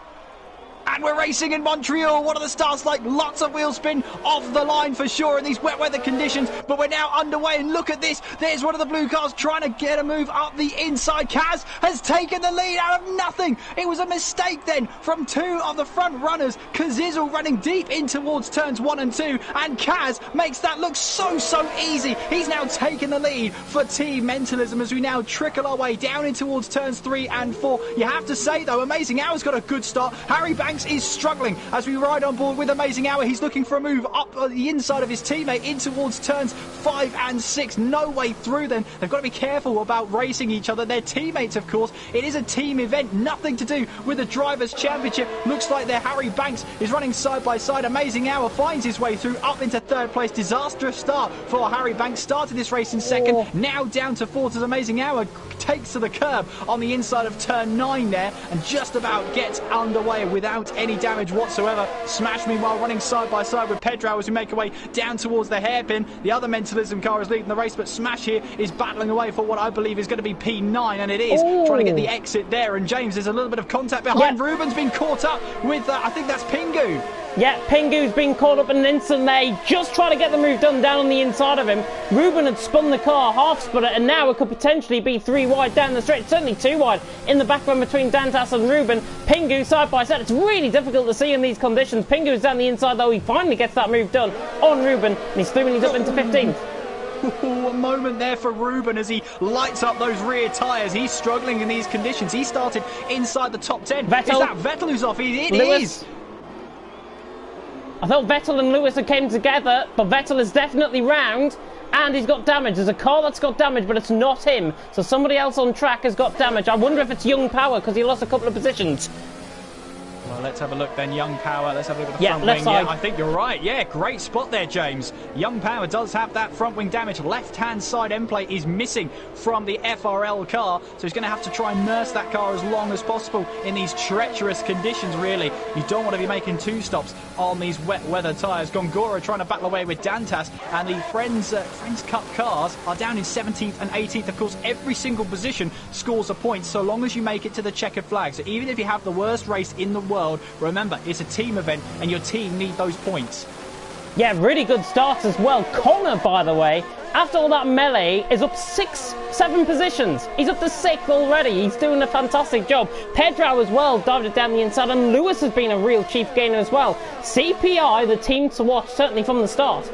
B: And we're racing in Montreal. What are the starts like? Lots of wheel spin off the line for sure in these wet weather conditions. But we're now underway, and look at this. There's one of the blue cars trying to get a move up the inside. Kaz has taken the lead out of nothing. It was a mistake then from 2 of the front runners. Kazizel running deep in towards turns 1 and 2. And Kaz makes that look so easy. He's now taken the lead for Team Mentalism as we now trickle our way down in towards turns 3 and 4. You have to say, though, Amazing Hour's got a good start. Harry Banks is struggling as we ride on board with Amazing Hour. He's looking for a move up the inside of his teammate in towards turns 5 and 6. No way through them. They've got to be careful about racing each other. They're teammates, of course. It is a team event. Nothing to do with the Drivers' Championship. Looks like there Harry Banks is running side by side. Amazing Hour finds his way through up into 3rd place. Disastrous start for Harry Banks. Started this race in 2nd. Now down to 4th as Amazing Hour takes to the curb on the inside of turn 9 there and just about gets underway without any damage whatsoever. Smash, meanwhile, running side by side with Pedro as we make our way down towards the hairpin. The other Mentalism car is leading the race, but Smash here is battling away for what I believe is going to be P9, and it is.
A: Ooh.
B: Trying to get the exit there. And James, there's a little bit of contact behind. Ruben's been caught up with, I think that's Pingu.
A: Yeah, Pingu's been caught up in an instant there, just trying to get the move done down on the inside of him. Ruben had spun the car, half spun it, and now it could potentially be 3 wide down the straight, certainly 2 wide in the back run between Dantas and Ruben. Pingu side by side. It's really difficult to see in these conditions. Pingu's down the inside though, he finally gets that move done on Ruben, and he's through and he's up into 15th.
B: Ooh, a moment there for Ruben as he lights up those rear tyres. He's struggling in these conditions. He started inside the top 10.
A: Vettel.
B: Is that Vettel who's off? It
A: Lewis.
B: is.
A: I thought Vettel and Lewis had came together, but Vettel is definitely round, and he's got damage. There's a car that's got damage, but it's not him. So somebody else on track has got damage. I wonder if it's Young Power, because he lost a couple of positions.
B: Well, let's have a look then. Young Power. Let's have a look at the front
A: left
B: wing.
A: side.
B: Yeah, I think you're right. Yeah, great spot there, James. Young Power does have that front wing damage. Left-hand side end plate is missing from the FRL car, so he's going to have to try and nurse that car as long as possible in these treacherous conditions, really. You don't want to be making 2 stops on these wet weather tyres. Gongora trying to battle away with Dantas, and the Friends Cup cars are down in 17th and 18th. Of course, every single position scores a point so long as you make it to the checkered flag. So even if you have the worst race in the world, remember, it's a team event and your team need those points.
A: Yeah, really good starts as well. Connor, by the way, after all that melee, is up 6-7 positions. He's up to 6th already. He's doing a fantastic job. Pedro as well dived it down the inside, and Lewis has been a real chief gainer as well. CPI, the team to watch, certainly from the start.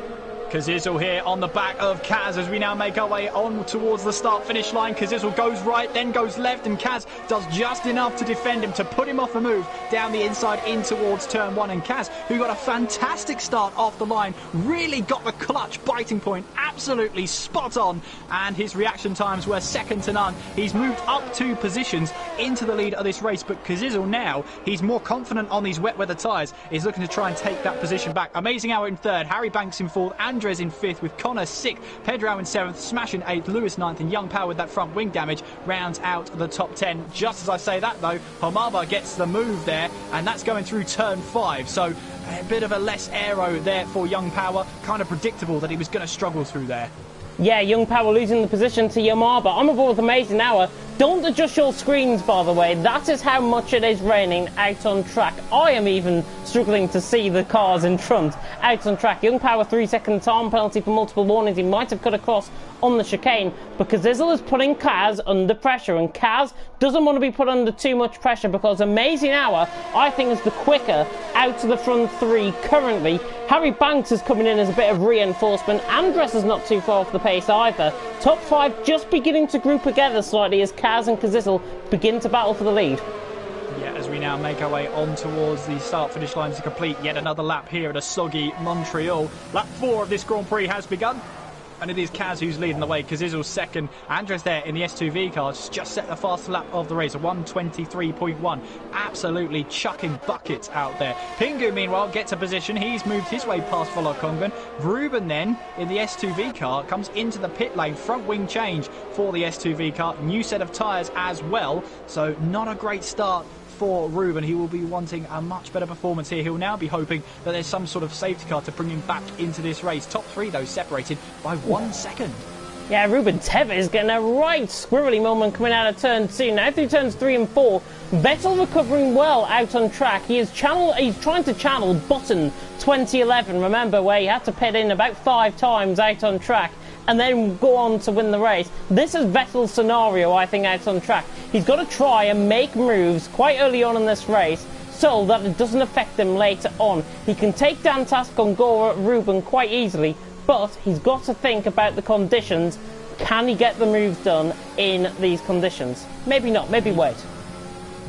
B: Kazizel here on the back of Kaz as we now make our way on towards the start-finish line. Kazizel goes right, then goes left, and Kaz does just enough to defend him, to put him off the move down the inside in towards turn 1. And Kaz, who got a fantastic start off the line, really got the clutch biting point absolutely spot on, and his reaction times were second to none. He's moved up 2 positions into the lead of this race, but Kazizel now, he's more confident on these wet weather tyres, is looking to try and take that position back. Amazing Hour in 3rd, Harry Banks in 4th, Andres in 5th, with Connor 6th, Pedro in 7th, Smash in 8th, Lewis 9th, and Young Power with that front wing damage rounds out the top 10. Just as I say that though, Homaba gets the move there, and that's going through turn 5, so a bit of a less aero there for Young Power. Kind of predictable that he was going to struggle through there.
A: Yeah, Young Power losing the position to Yamaba. I'm aboard with Amazing Hour. Don't adjust your screens, by the way. That is how much it is raining out on track. I am even struggling to see the cars in front out on track. Young Power 3-second time penalty for multiple warnings. He might have cut across on the chicane, because Zizzle is putting Kaz under pressure, and Kaz doesn't want to be put under too much pressure, because Amazing Hour, I think, is the quicker out to the front 3 currently. Harry Banks is coming in as a bit of reinforcement. Andres is not too far off the pace either. Top 5 just beginning to group together slightly as Kaz and Kazizel begin to battle for the lead.
B: Yeah, as we now make our way on towards the start-finish line to complete yet another lap here at a soggy Montreal. Lap 4 of this Grand Prix has begun. And it is Kaz who's leading the way. Kazizel's second. Andres there in the S2V car just set the fastest lap of the race, a 1:23.1. Absolutely chucking buckets out there. Pingu, meanwhile, gets a position. He's moved his way past Volokongan. Ruben then in the S2V car comes into the pit lane. Front wing change for the S2V car. New set of tyres as well. So not a great start for Ruben. He will be wanting a much better performance here. He'll now be hoping that there's some sort of safety car to bring him back into this race. Top 3 though separated by 1 second. Yeah,
A: Ruben Tevez getting a right squirrely moment coming out of turn 2. Now through turns 3 and 4, Vettel recovering well out on track. He's trying to channel Button 2011, remember, where he had to pit in about 5 times out on track and then go on to win the race. This is Vettel's scenario, I think, out on track. He's got to try and make moves quite early on in this race so that it doesn't affect him later on. He can take Dantas, Gongora, Ruben quite easily, but he's got to think about the conditions. Can he get the moves done in these conditions? Maybe not, maybe wait.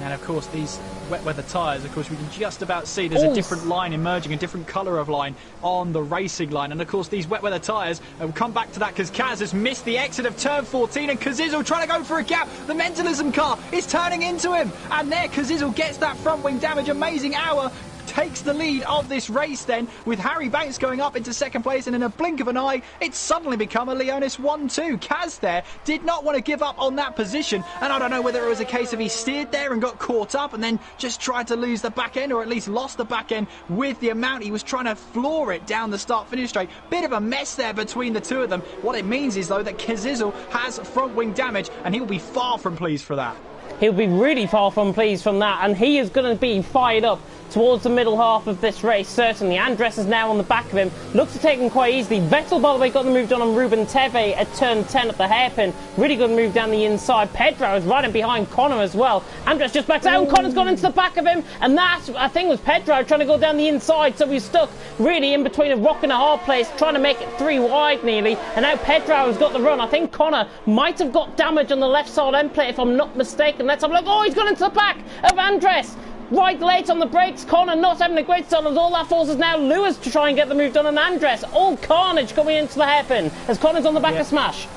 B: And of course, these wet weather tyres, of course, we can just about see there's a different line emerging, a different colour of line on the racing line. And of course, these wet weather tyres, we'll come back to that because Kaz has missed the exit of turn 14, and Kazizel trying to go for a gap. The Mentalism car is turning into him, and there Kazizel gets that front wing damage. Amazing Hour takes the lead of this race then, with Harry Banks going up into second place, and in a blink of an eye, it's suddenly become a Leonis 1-2. Kaz there did not want to give up on that position, and I don't know whether it was a case of he steered there and got caught up and then just tried to lose the back end, or at least lost the back end with the amount he was trying to floor it down the start-finish straight. Bit of a mess there between the two of them. What it means is, though, that Kazizel has front wing damage, and he'll be far from pleased for that.
A: He'll be really far from pleased from that, and he is going to be fired up towards the middle half of this race, certainly. Andres is now on the back of him, looks to take him quite easily. Vettel, by the way, got the move done on Ruben Teve at turn 10 at the hairpin. Really good move down the inside. Pedro is right in behind Connor as well. Andres just backs out, and Connor's gone into the back of him, and that, I think, was Pedro trying to go down the inside, so he's stuck really in between a rock and a hard place, trying to make it 3 wide nearly, and now Pedro has got the run. I think Connor might have got damage on the left side end plate, if I'm not mistaken. Let's have a look. Oh, he's gone into the back of Andres. Right late on the brakes, Connor not having a great start, as all that forces now Lewis to try and get the move done on Andres. All carnage coming into the hairpin as Connor's on the back of Smash.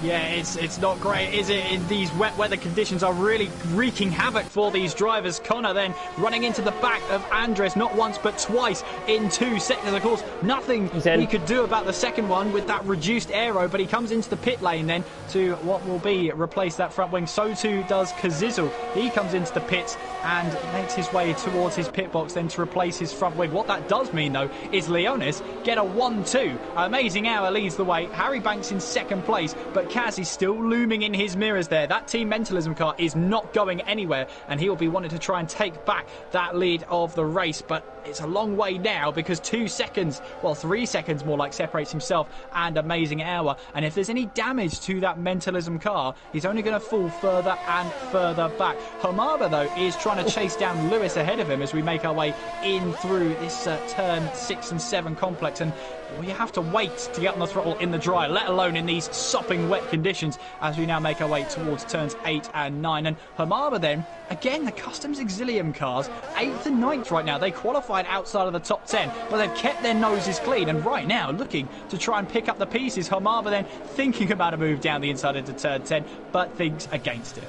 B: Yeah, it's not great, is it? These wet weather conditions are really wreaking havoc for these drivers. Connor then running into the back of Andres, not once but twice in 2 seconds. Of course, nothing he could do about the second one with that reduced aero, but he comes into the pit lane then to what will be replace that front wing. So too does Kazizel. He comes into the pits and makes his way towards his pit box then to replace his front wing. What that does mean, though, is Leonis get a 1-2. Amazing Hour leads the way. Harry Banks in second place, but Kaz is still looming in his mirrors there. That Team Mentalism car is not going anywhere, and he will be wanting to try and take back that lead of the race, but it's a long way now, because 2 seconds, well, 3 seconds more like, separates himself and Amazing Hour, and if there's any damage to that Mentalism car, he's only going to fall further and further back. Hamada, though, is trying to chase down Lewis ahead of him as we make our way in through this turn 6 and 7 complex, and we have to wait to get on the throttle in the dry, let alone in these sopping wet conditions, as we now make our way towards turns 8 and 9. And Hamada then, again, the Customs Exilium cars, 8th and 9th right now. They qualified outside of the top 10, but they've kept their noses clean, and right now looking to try and pick up the pieces. Hamada then thinking about a move down the inside into turn 10, but thinks against it.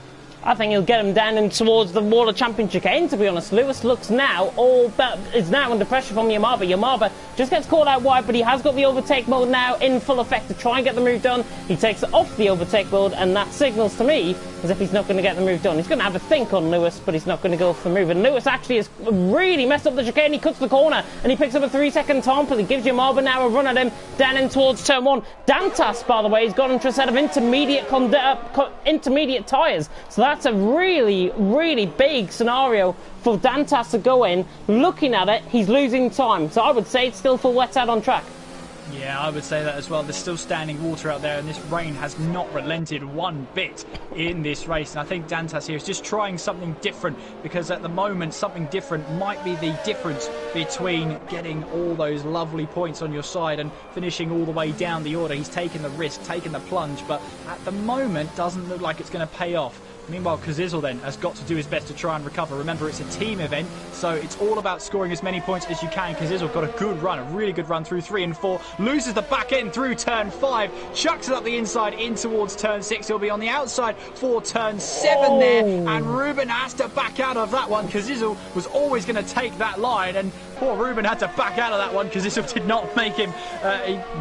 A: I think he'll get him down and towards the Water Champion chicane, to be honest. Lewis looks now is now under pressure from Yamaba. Yamaba just gets caught out wide, but he has got the overtake mode now in full effect to try and get the move done. He takes it off the overtake mode, and that signals to me as if he's not going to get the move done. He's going to have a think on Lewis, but he's not going to go for the move. And Lewis actually has really messed up the chicane. He cuts the corner, and he picks up a 3-second time, but he gives Yamaba now a run at him down in towards turn 1. Dantas, by the way, has got into a set of intermediate tyres. So that's a really, really big scenario for Dantas to go in. Looking at it, he's losing time. So I would say it's still full wet out on track.
B: Yeah, I would say that as well. There's still standing water out there, and this rain has not relented one bit in this race. And I think Dantas here is just trying something different, because at the moment, something different might be the difference between getting all those lovely points on your side and finishing all the way down the order. He's taken the risk, taken the plunge, but at the moment, doesn't look like it's going to pay off. Meanwhile, Kazizel then has got to do his best to try and recover. Remember, it's a team event, so it's all about scoring as many points as you can. Kazizel got a good run, a really good run through 3 and 4. Loses the back end through turn 5. Chucks it up the inside in towards turn 6. He'll be on the outside for turn 7 there. And Ruben has to back out of that one. Kazizel was always going to take that line, and poor Ruben had to back out of that one. Kazizel did not make him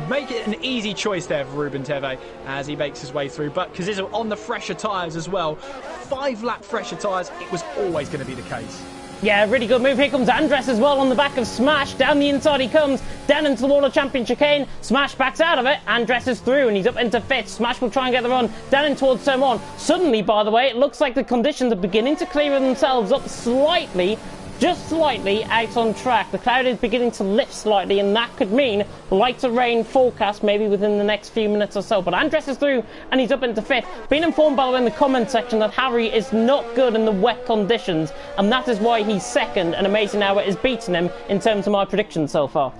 B: make it an easy choice there for Ruben Teve as he makes his way through. But Kazizel on the fresher tyres as well. 5-lap fresher tyres, it was always going to be the case.
A: Yeah, really good move. Here comes Andres as well on the back of Smash. Down the inside he comes, down into the Water Champion chicane. Smash backs out of it. Andres is through, and he's up into 5th. Smash will try and get the run down in towards turn 1. Suddenly, by the way, it looks like the conditions are beginning to clear themselves up slightly. Just slightly out on track. The cloud is beginning to lift slightly, and that could mean lighter rain forecast maybe within the next few minutes or so. But Andres is through, and he's up into 5th. Being informed, by the way, in the comment section that Harry is not good in the wet conditions, and that is why he's 2nd, and Amazing Hour is beating him in terms of my predictions so far.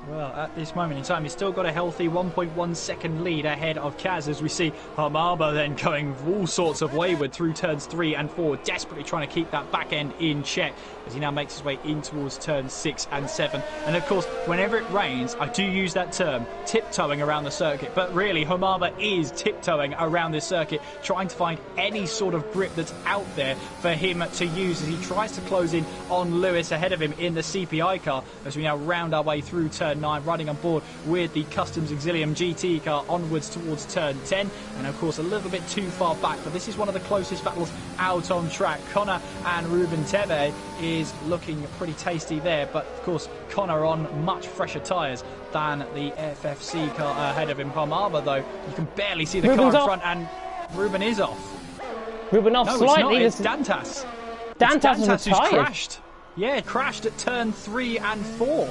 B: Well, at this moment in time, he's still got a healthy 1.1 second lead ahead of Kaz, as we see Hamaba then going all sorts of wayward through turns 3 and 4, desperately trying to keep that back end in check as he now makes his way in towards turns 6 and 7. And of course, whenever it rains, I do use that term, tiptoeing around the circuit. But really, Hamaba is tiptoeing around this circuit, trying to find any sort of grip that's out there for him to use as he tries to close in on Lewis ahead of him in the CPI car, as we now round our way through turn 9, riding on board with the Customs Auxilium GT car onwards towards turn 10, and of course a little bit too far back, but this is one of the closest battles out on track. Connor and Ruben Tebe is looking pretty tasty there, but of course Connor on much fresher tyres than the FFC car ahead of him. Hamaba though, you can barely see the
A: Ruben's
B: car in
A: off.
B: front, and Ruben is off.
A: Ruben off
B: No,
A: slightly.
B: it's not. It's Dantas.
A: Dantas
B: It's
A: has
B: who's
A: retired.
B: crashed. Yeah, crashed at turn 3 and 4.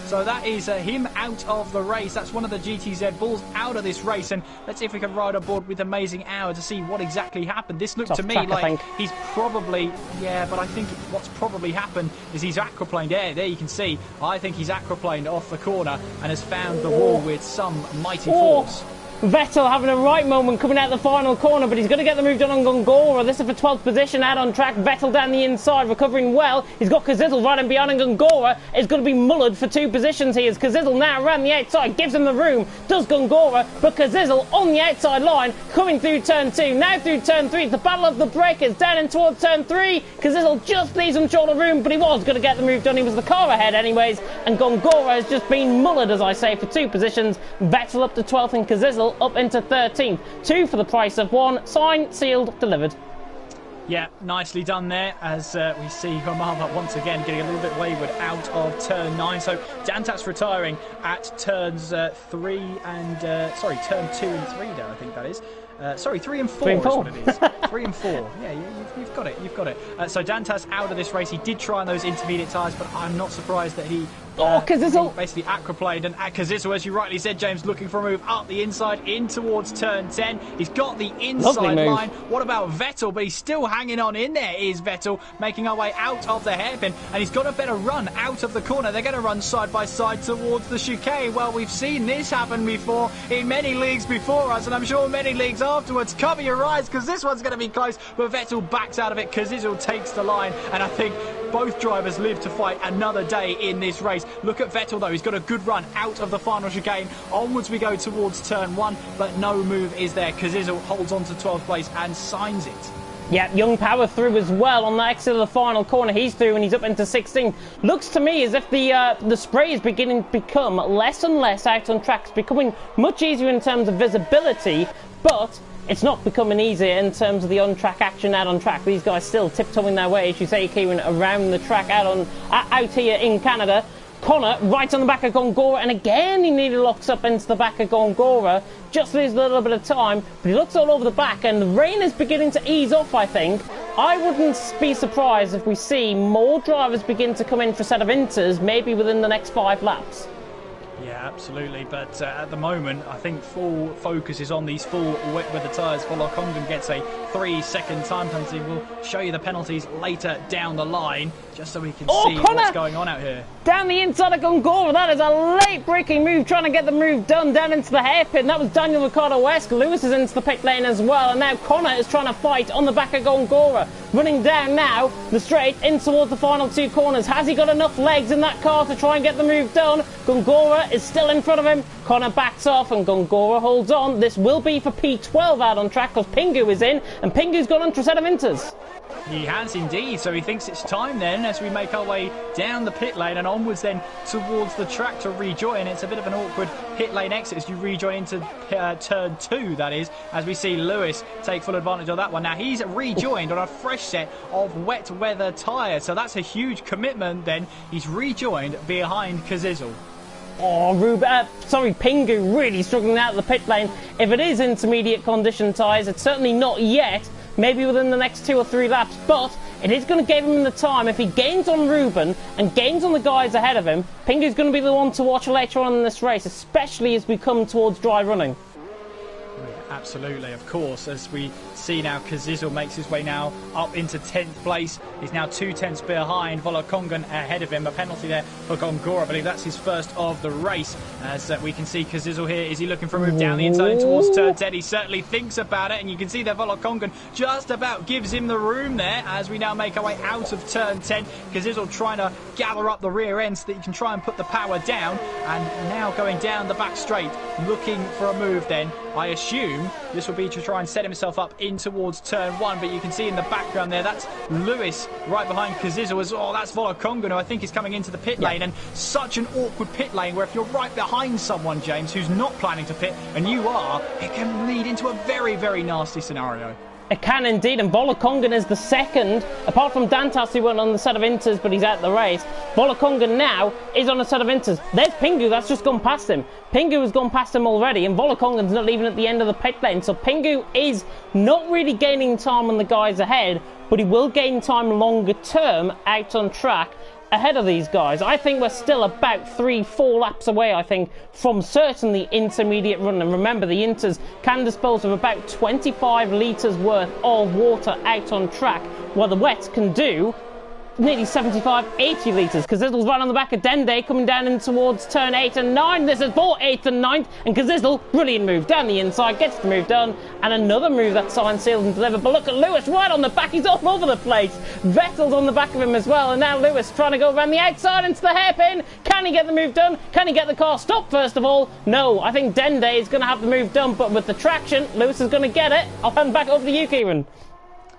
B: So that is him out of the race. That's one of the GTZ Bulls out of this race. And let's see if we can ride on board with Amazing Hour to see what exactly happened. This looked
A: Tough
B: to me
A: track, I
B: like
A: think.
B: he's probably... Yeah, but I think what's probably happened is he's aquaplaned. There you can see. I think he's aquaplaned off the corner and has found the wall with some mighty force.
A: Vettel having a right moment coming out the final corner, but he's going to get the move done on Gongora. This is for 12th position out on track. Vettel down the inside, recovering well. He's got Kazizel right in behind, and Gongora is going to be mullered for 2 positions here. As Kazizel now around the outside, gives him the room, does Gongora, but Kazizel on the outside line, coming through turn 2, now through turn 3. It's the battle of the breakers, down in towards turn 3. Kazizel just leaves him short of room, but he was going to get the move done. He was the car ahead anyways, and Gongora has just been mullered, as I say, for 2 positions. Vettel up to 12th and Kazizel up into 13th. 2 for the price of 1. Signed, sealed, delivered.
B: Yeah, nicely done there, as we see Hamaba once again getting a little bit wayward out of turn 9. So Dantas retiring at turns 3 and... turn 2 and 3 there, I think that is. 3 and 4 is what it is. 3 and 4. Yeah, you've got it. You've got it. So Dantas out of this race. He did try on those intermediate tyres, but I'm not surprised that he
A: Kazizel
B: basically aquaplaned. And Kazizel, as you rightly said, James, looking for a move up the inside in towards turn 10. He's got the inside line. What about Vettel? But he's still hanging on in there. Is Vettel making our way out of the hairpin, and he's got a better run out of the corner. They're going to run side by side towards the chicane. Well, we've seen this happen before in many leagues before us, and I'm sure many leagues afterwards. Cover your eyes, because this one's going to be close, but Vettel backs out of it. Kazizel takes the line, and I think both drivers live to fight another day in this race. Look at Vettel though, he's got a good run out of the final chicane. Onwards we go towards turn 1, but no move is there. Kazizel holds on to 12th place and signs it.
A: Yeah, Young Power through as well on the exit of the final corner. He's through and he's up into 16th. Looks to me as if the spray is beginning to become less and less out on track. It's becoming much easier in terms of visibility, but it's not becoming easier in terms of the on-track action out on track. These guys still tiptoeing their way, as you say, Kieran, around the track out here in Canada. Connor right on the back of Gongora, and again he nearly locks up into the back of Gongora. Just loses a little bit of time, but he looks all over the back, and the rain is beginning to ease off, I think. I wouldn't be surprised if we see more drivers begin to come in for a set of inters, maybe within the next 5 laps.
B: Yeah, absolutely. But at the moment, I think full focus is on these full wet weather tyres. Volok Condon gets a 3-second time penalty. We'll show you the penalties later down the line, just so we can see what's going on out here.
A: Down the inside of Gongora, that is a late breaking move, trying to get the move done down into the hairpin. That was Daniel Ricciardo-esque. Lewis is into the pit lane as well, and now Connor is trying to fight on the back of Gongora. Running down now the straight in towards the final 2 corners. Has he got enough legs in that car to try and get the move done? Gongora is still in front of him. Connor backs off and Gongora holds on. This will be for P12 out on track because Pingu is in, and Pingu's gone on to a set of inters.
B: He has indeed, so he thinks it's time then as we make our way down the pit lane and onwards then towards the track to rejoin. It's a bit of an awkward pit lane exit as you rejoin into turn 2, that is, as we see Lewis take full advantage of that one. Now he's rejoined on a fresh set of wet weather tyres, so that's a huge commitment then. He's rejoined behind Kazizel.
A: Oh, Pingu really struggling out of the pit lane. If it is intermediate condition tyres, it's certainly not yet. Maybe within the next 2 or 3 laps, but it is going to give him the time. If he gains on Ruben and gains on the guys ahead of him, Pingu's going to be the one to watch later on in this race, especially as we come towards dry running.
B: Absolutely, of course. As we see now, Kazizel makes his way now up into 10th place. He's now 2/10 behind. Volokongan ahead of him. A penalty there for Gongora. I believe that's his first of the race. As we can see Kazizel here. Is he looking for a move down the inside towards turn 10? He certainly thinks about it. And you can see that Volokongan just about gives him the room there. As we now make our way out of turn 10. Kazizel trying to gather up the rear end so that he can try and put the power down. And now going down the back straight. Looking for a move then. I assume this will be to try and set himself up in towards turn 1, but you can see in the background there, that's Lewis right behind Kazizel as well. That's Volokongan, who I think is coming into the pit lane, and such an awkward pit lane where if you're right behind someone, James, who's not planning to pit, and you are, it can lead into a very, very nasty scenario.
A: It can indeed, and Volokongan is the second, apart from Dantas who went on the set of Inters, but he's out of the race. Volokongan now is on a set of Inters. There's Pingu, that's just gone past him. Pingu has gone past him already, and Volokongan's not even at the end of the pit lane. So Pingu is not really gaining time on the guys ahead, but he will gain time longer term out on track ahead of these guys. I think we're still about 3-4 laps away, I think, from certainly intermediate run. And remember, the Inters can dispose of about 25 litres worth of water out on track, while the wets can do nearly 75, 80 litres. Kazizel's right on the back of Dende, coming down in towards turn 8 and 9. This is for 8th and 9th, and Kazizel, brilliant move down the inside, gets the move done, and another move that's signed, sealed and delivered. But look at Lewis right on the back, he's all over the place. Vettel's on the back of him as well, and now Lewis trying to go around the outside into the hairpin. Can he get the move done? Can he get the car stopped first of all? No, I think Dende is going to have the move done, but with the traction, Lewis is going to get it. I'll hand back over to you, Kieran.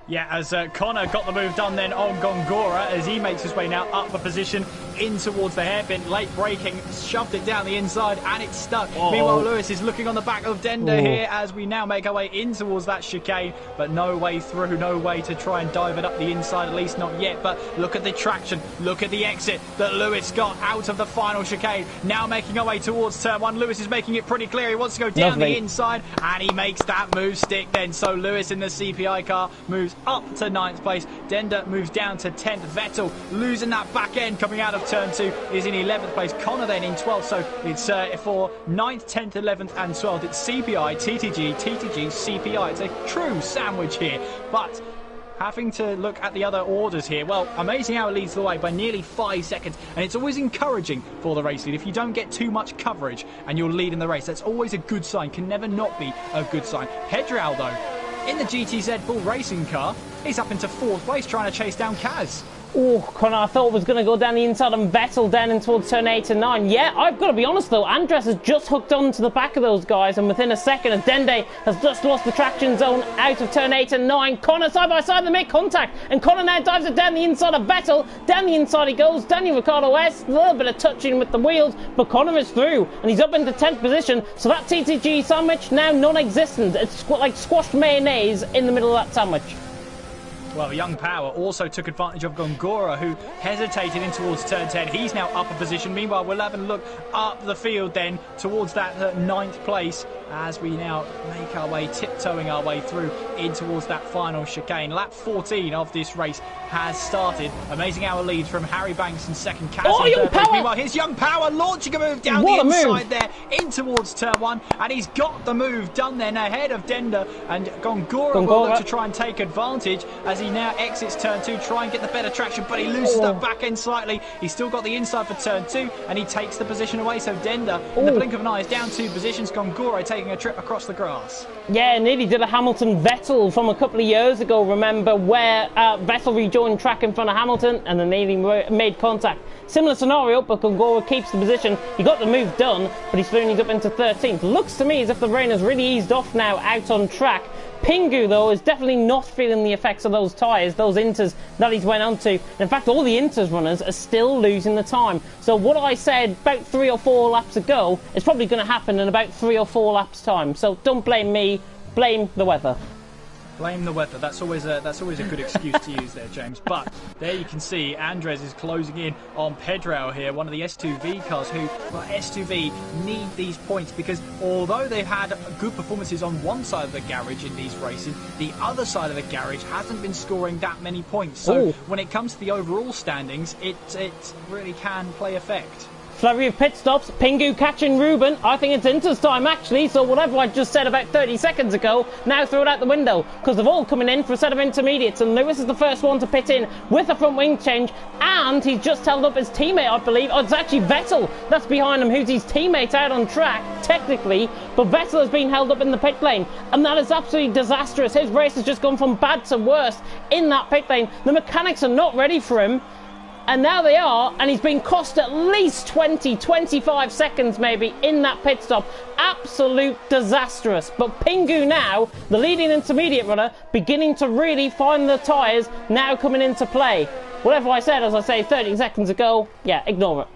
B: Yeah, as Connor got the move done then on Gongora as he makes his way now up a position in towards the hairpin. Late braking, shoved it down the inside and it's stuck. Meanwhile, Lewis is looking on the back of Dende here as we now make our way in towards that chicane, but no way through, no way to try and dive it up the inside, at least not yet. But look at the traction, look at the exit that Lewis got out of the final chicane. Now making our way towards turn 1. Lewis is making it pretty clear he wants to go down the inside, and he makes that move stick then. So Lewis in the CPI car moves up to 9th place. Dende moves down to 10th. Vettel losing that back end coming out of turn 2 is in 11th place. Connor then in 12th. So it's for 9th, 10th, 11th and 12th. It's CPI, TTG, TTG, CPI. It's a true sandwich here. But having to look at the other orders here, well, Amazing Hour leads the way by nearly 5 seconds, and it's always encouraging for the race lead. If you don't get too much coverage and you're leading the race, that's always a good sign, can never not be a good sign. Pedreal, though, in the GTZ Bull Racing car, he's up into 4th place trying to chase down Kaz.
A: Oh, Connor, I thought it was going to go down the inside and Vettel down in towards turn 8 and 9. Yeah, I've got to be honest though, Andres has just hooked on to the back of those guys, and within a second, as Dende has just lost the traction zone out of turn 8 and 9, Connor side by side, they make contact, and Connor now dives it down the inside of Vettel. Down the inside he goes, Daniel Ricciardo S, a little bit of touching with the wheels, but Connor is through, and he's up into 10th position, so that TTG sandwich now non-existent. It's like squashed mayonnaise in the middle of that sandwich.
B: Well, Young Power also took advantage of Gongora, who hesitated in towards turn 10. He's now up a position. Meanwhile, we'll have a look up the field then towards that 9th place as we now make our way, tiptoeing our way through in towards that final chicane. Lap 14 of this race has started. Amazing Hour leads from Harry Banks in second. Kaz in third place. Meanwhile, here's Young Power launching a move down the inside there in towards turn 1, and he's got the move done then ahead of Dende, and Gongora will look to try and take advantage as he now exits turn 2, try and get the better traction, but he loses that back end slightly. He's still got the inside for turn 2, and he takes the position away. So Dende, in the blink of an eye, is down 2 positions. Gongora taking a trip across the grass.
A: Yeah, nearly did a Hamilton Vettel from a couple of years ago, remember, where Vettel rejoined track in front of Hamilton and then nearly made contact. Similar scenario, but Gongora keeps the position. He got the move done, but he's thrown, he's up into 13th. Looks to me as if the rain has really eased off now out on track. Pingu, though, is definitely not feeling the effects of those tyres, those Inters that he's went on to. In fact, all the Inters runners are still losing the time. So what I said about 3 or 4 laps ago is probably going to happen in about 3 or 4 laps' time. So don't blame me, blame the weather.
B: Blame the weather. That's always a good excuse to use there, James. But there you can see Andres is closing in on Pedreal here, one of the S2V cars who, well, S2V need these points because although they've had good performances on one side of the garage in these races, the other side of the garage hasn't been scoring that many points. So when it comes to the overall standings, it really can play effect.
A: Flurry of pit stops, Pingu catching Ruben. I think it's Inter's time actually, so whatever I just said about 30 seconds ago, now throw it out the window, because they're all coming in for a set of intermediates, and Lewis is the first one to pit in with a front wing change, and he's just held up his teammate, I believe. Oh, it's actually Vettel that's behind him, who's his teammate out on track, technically, but Vettel has been held up in the pit lane, and that is absolutely disastrous. His race has just gone from bad to worse in that pit lane. The mechanics are not ready for him. And now they are, and he's been cost at least 20, 25 seconds maybe in that pit stop. Absolute disastrous. But Pingu now, the leading intermediate runner, beginning to really find the tyres now coming into play. Whatever I said, as I say, 30 seconds ago, yeah, ignore it.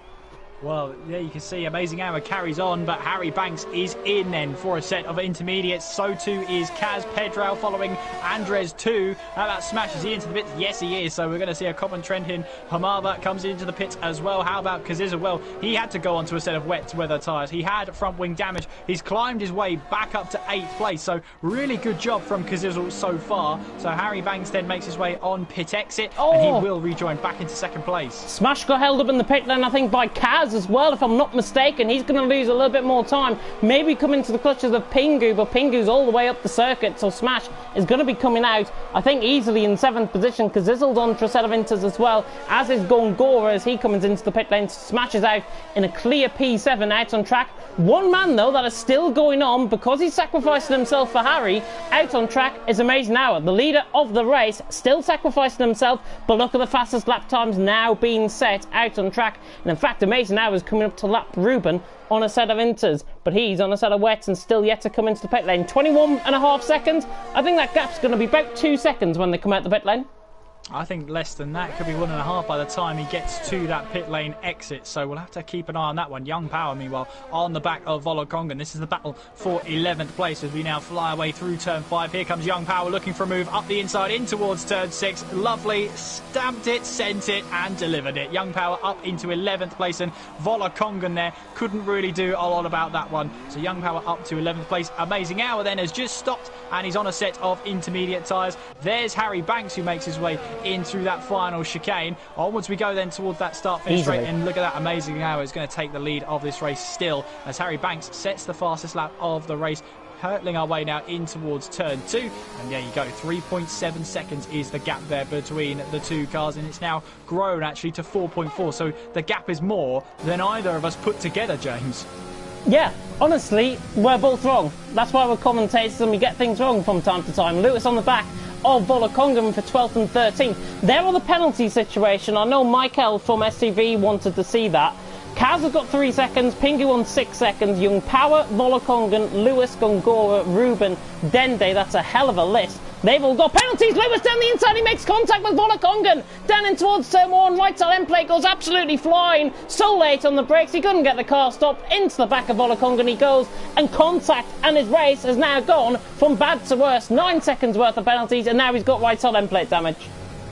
B: Well, yeah, you can see Amazing Hour carries on, but Harry Banks is in then for a set of intermediates. So too is Kaz Pedro following Andres too. How about Smash? Is he into the pits? Yes, he is. So we're going to see a common trend here. Hamava comes into the pits as well. How about Kaziza? Well, he had to go onto a set of wet weather tyres. He had front wing damage. He's climbed his way back up to 8th place. So really good job from Kaziza so far. So Harry Banks then makes his way on pit exit, and he will rejoin back into 2nd place.
A: Smash got held up in the pit lane, I think, by Kaz as well, if I'm not mistaken. He's going to lose a little bit more time, maybe come into the clutches of Pingu, but Pingu's all the way up the circuit, so Smash is going to be coming out, I think, easily in 7th position, because Zizzled on for a set of inters as well, as is Gongora as he comes into the pit lane. Smash is out in a clear P7 out on track. One man though that is still going on, because he's sacrificing himself for Harry, out on track is Amazing Hour, the leader of the race, still sacrificing himself, but look at the fastest lap times now being set out on track. And in fact, Amazing Hour is coming up to lap Ruben on a set of inters, but he's on a set of wets and still yet to come into the pit lane. 21.5 seconds. I think that gap's going to be about 2 seconds when they come out the pit lane.
B: I think less than that, could be 1.5 by the time he gets to that pit lane exit, so we'll have to keep an eye on that one. Young Power, meanwhile, on the back of Volokongan. This is the battle for 11th place as we now fly away through turn 5. Here comes Young Power looking for a move up the inside in towards turn 6. Lovely, stamped it, sent it, and delivered it. Young Power up into 11th place, and Volokongan there couldn't really do a lot about that one. So Young Power up to 11th place. Amazing Hour then has just stopped, and he's on a set of intermediate tyres. There's Harry Banks, who makes his way in through that final chicane. Onwards we go then towards that start finish straight, and look at that. Amazing Hour is going to take the lead of this race still as Harry Banks sets the fastest lap of the race, hurtling our way now in towards turn 2, and there you go, 3.7 seconds is the gap there between the two cars, and it's now grown actually to 4.4, so the gap is more than either of us put together, James.
A: Yeah, honestly, we're both wrong. That's why we're commentators and we get things wrong from time to time. Lewis on the back of Volokongan for 12th and 13th. There are the penalty situation. I know Michael from SCV wanted to see that. Kaz has got 3 seconds, Pingu on 6 seconds, Young Power, Volokongan, Lewis, Gongora, Ruben, Dende. That's a hell of a list. They've all got penalties. Lewis down the inside, he makes contact with Volokongan. Down in towards turn 1, right side end plate goes absolutely flying. So late on the brakes, he couldn't get the car stopped. Into the back of Volokongan he goes, and contact, and his race has now gone from bad to worse. 9 seconds worth of penalties, and now he's got right side end plate damage.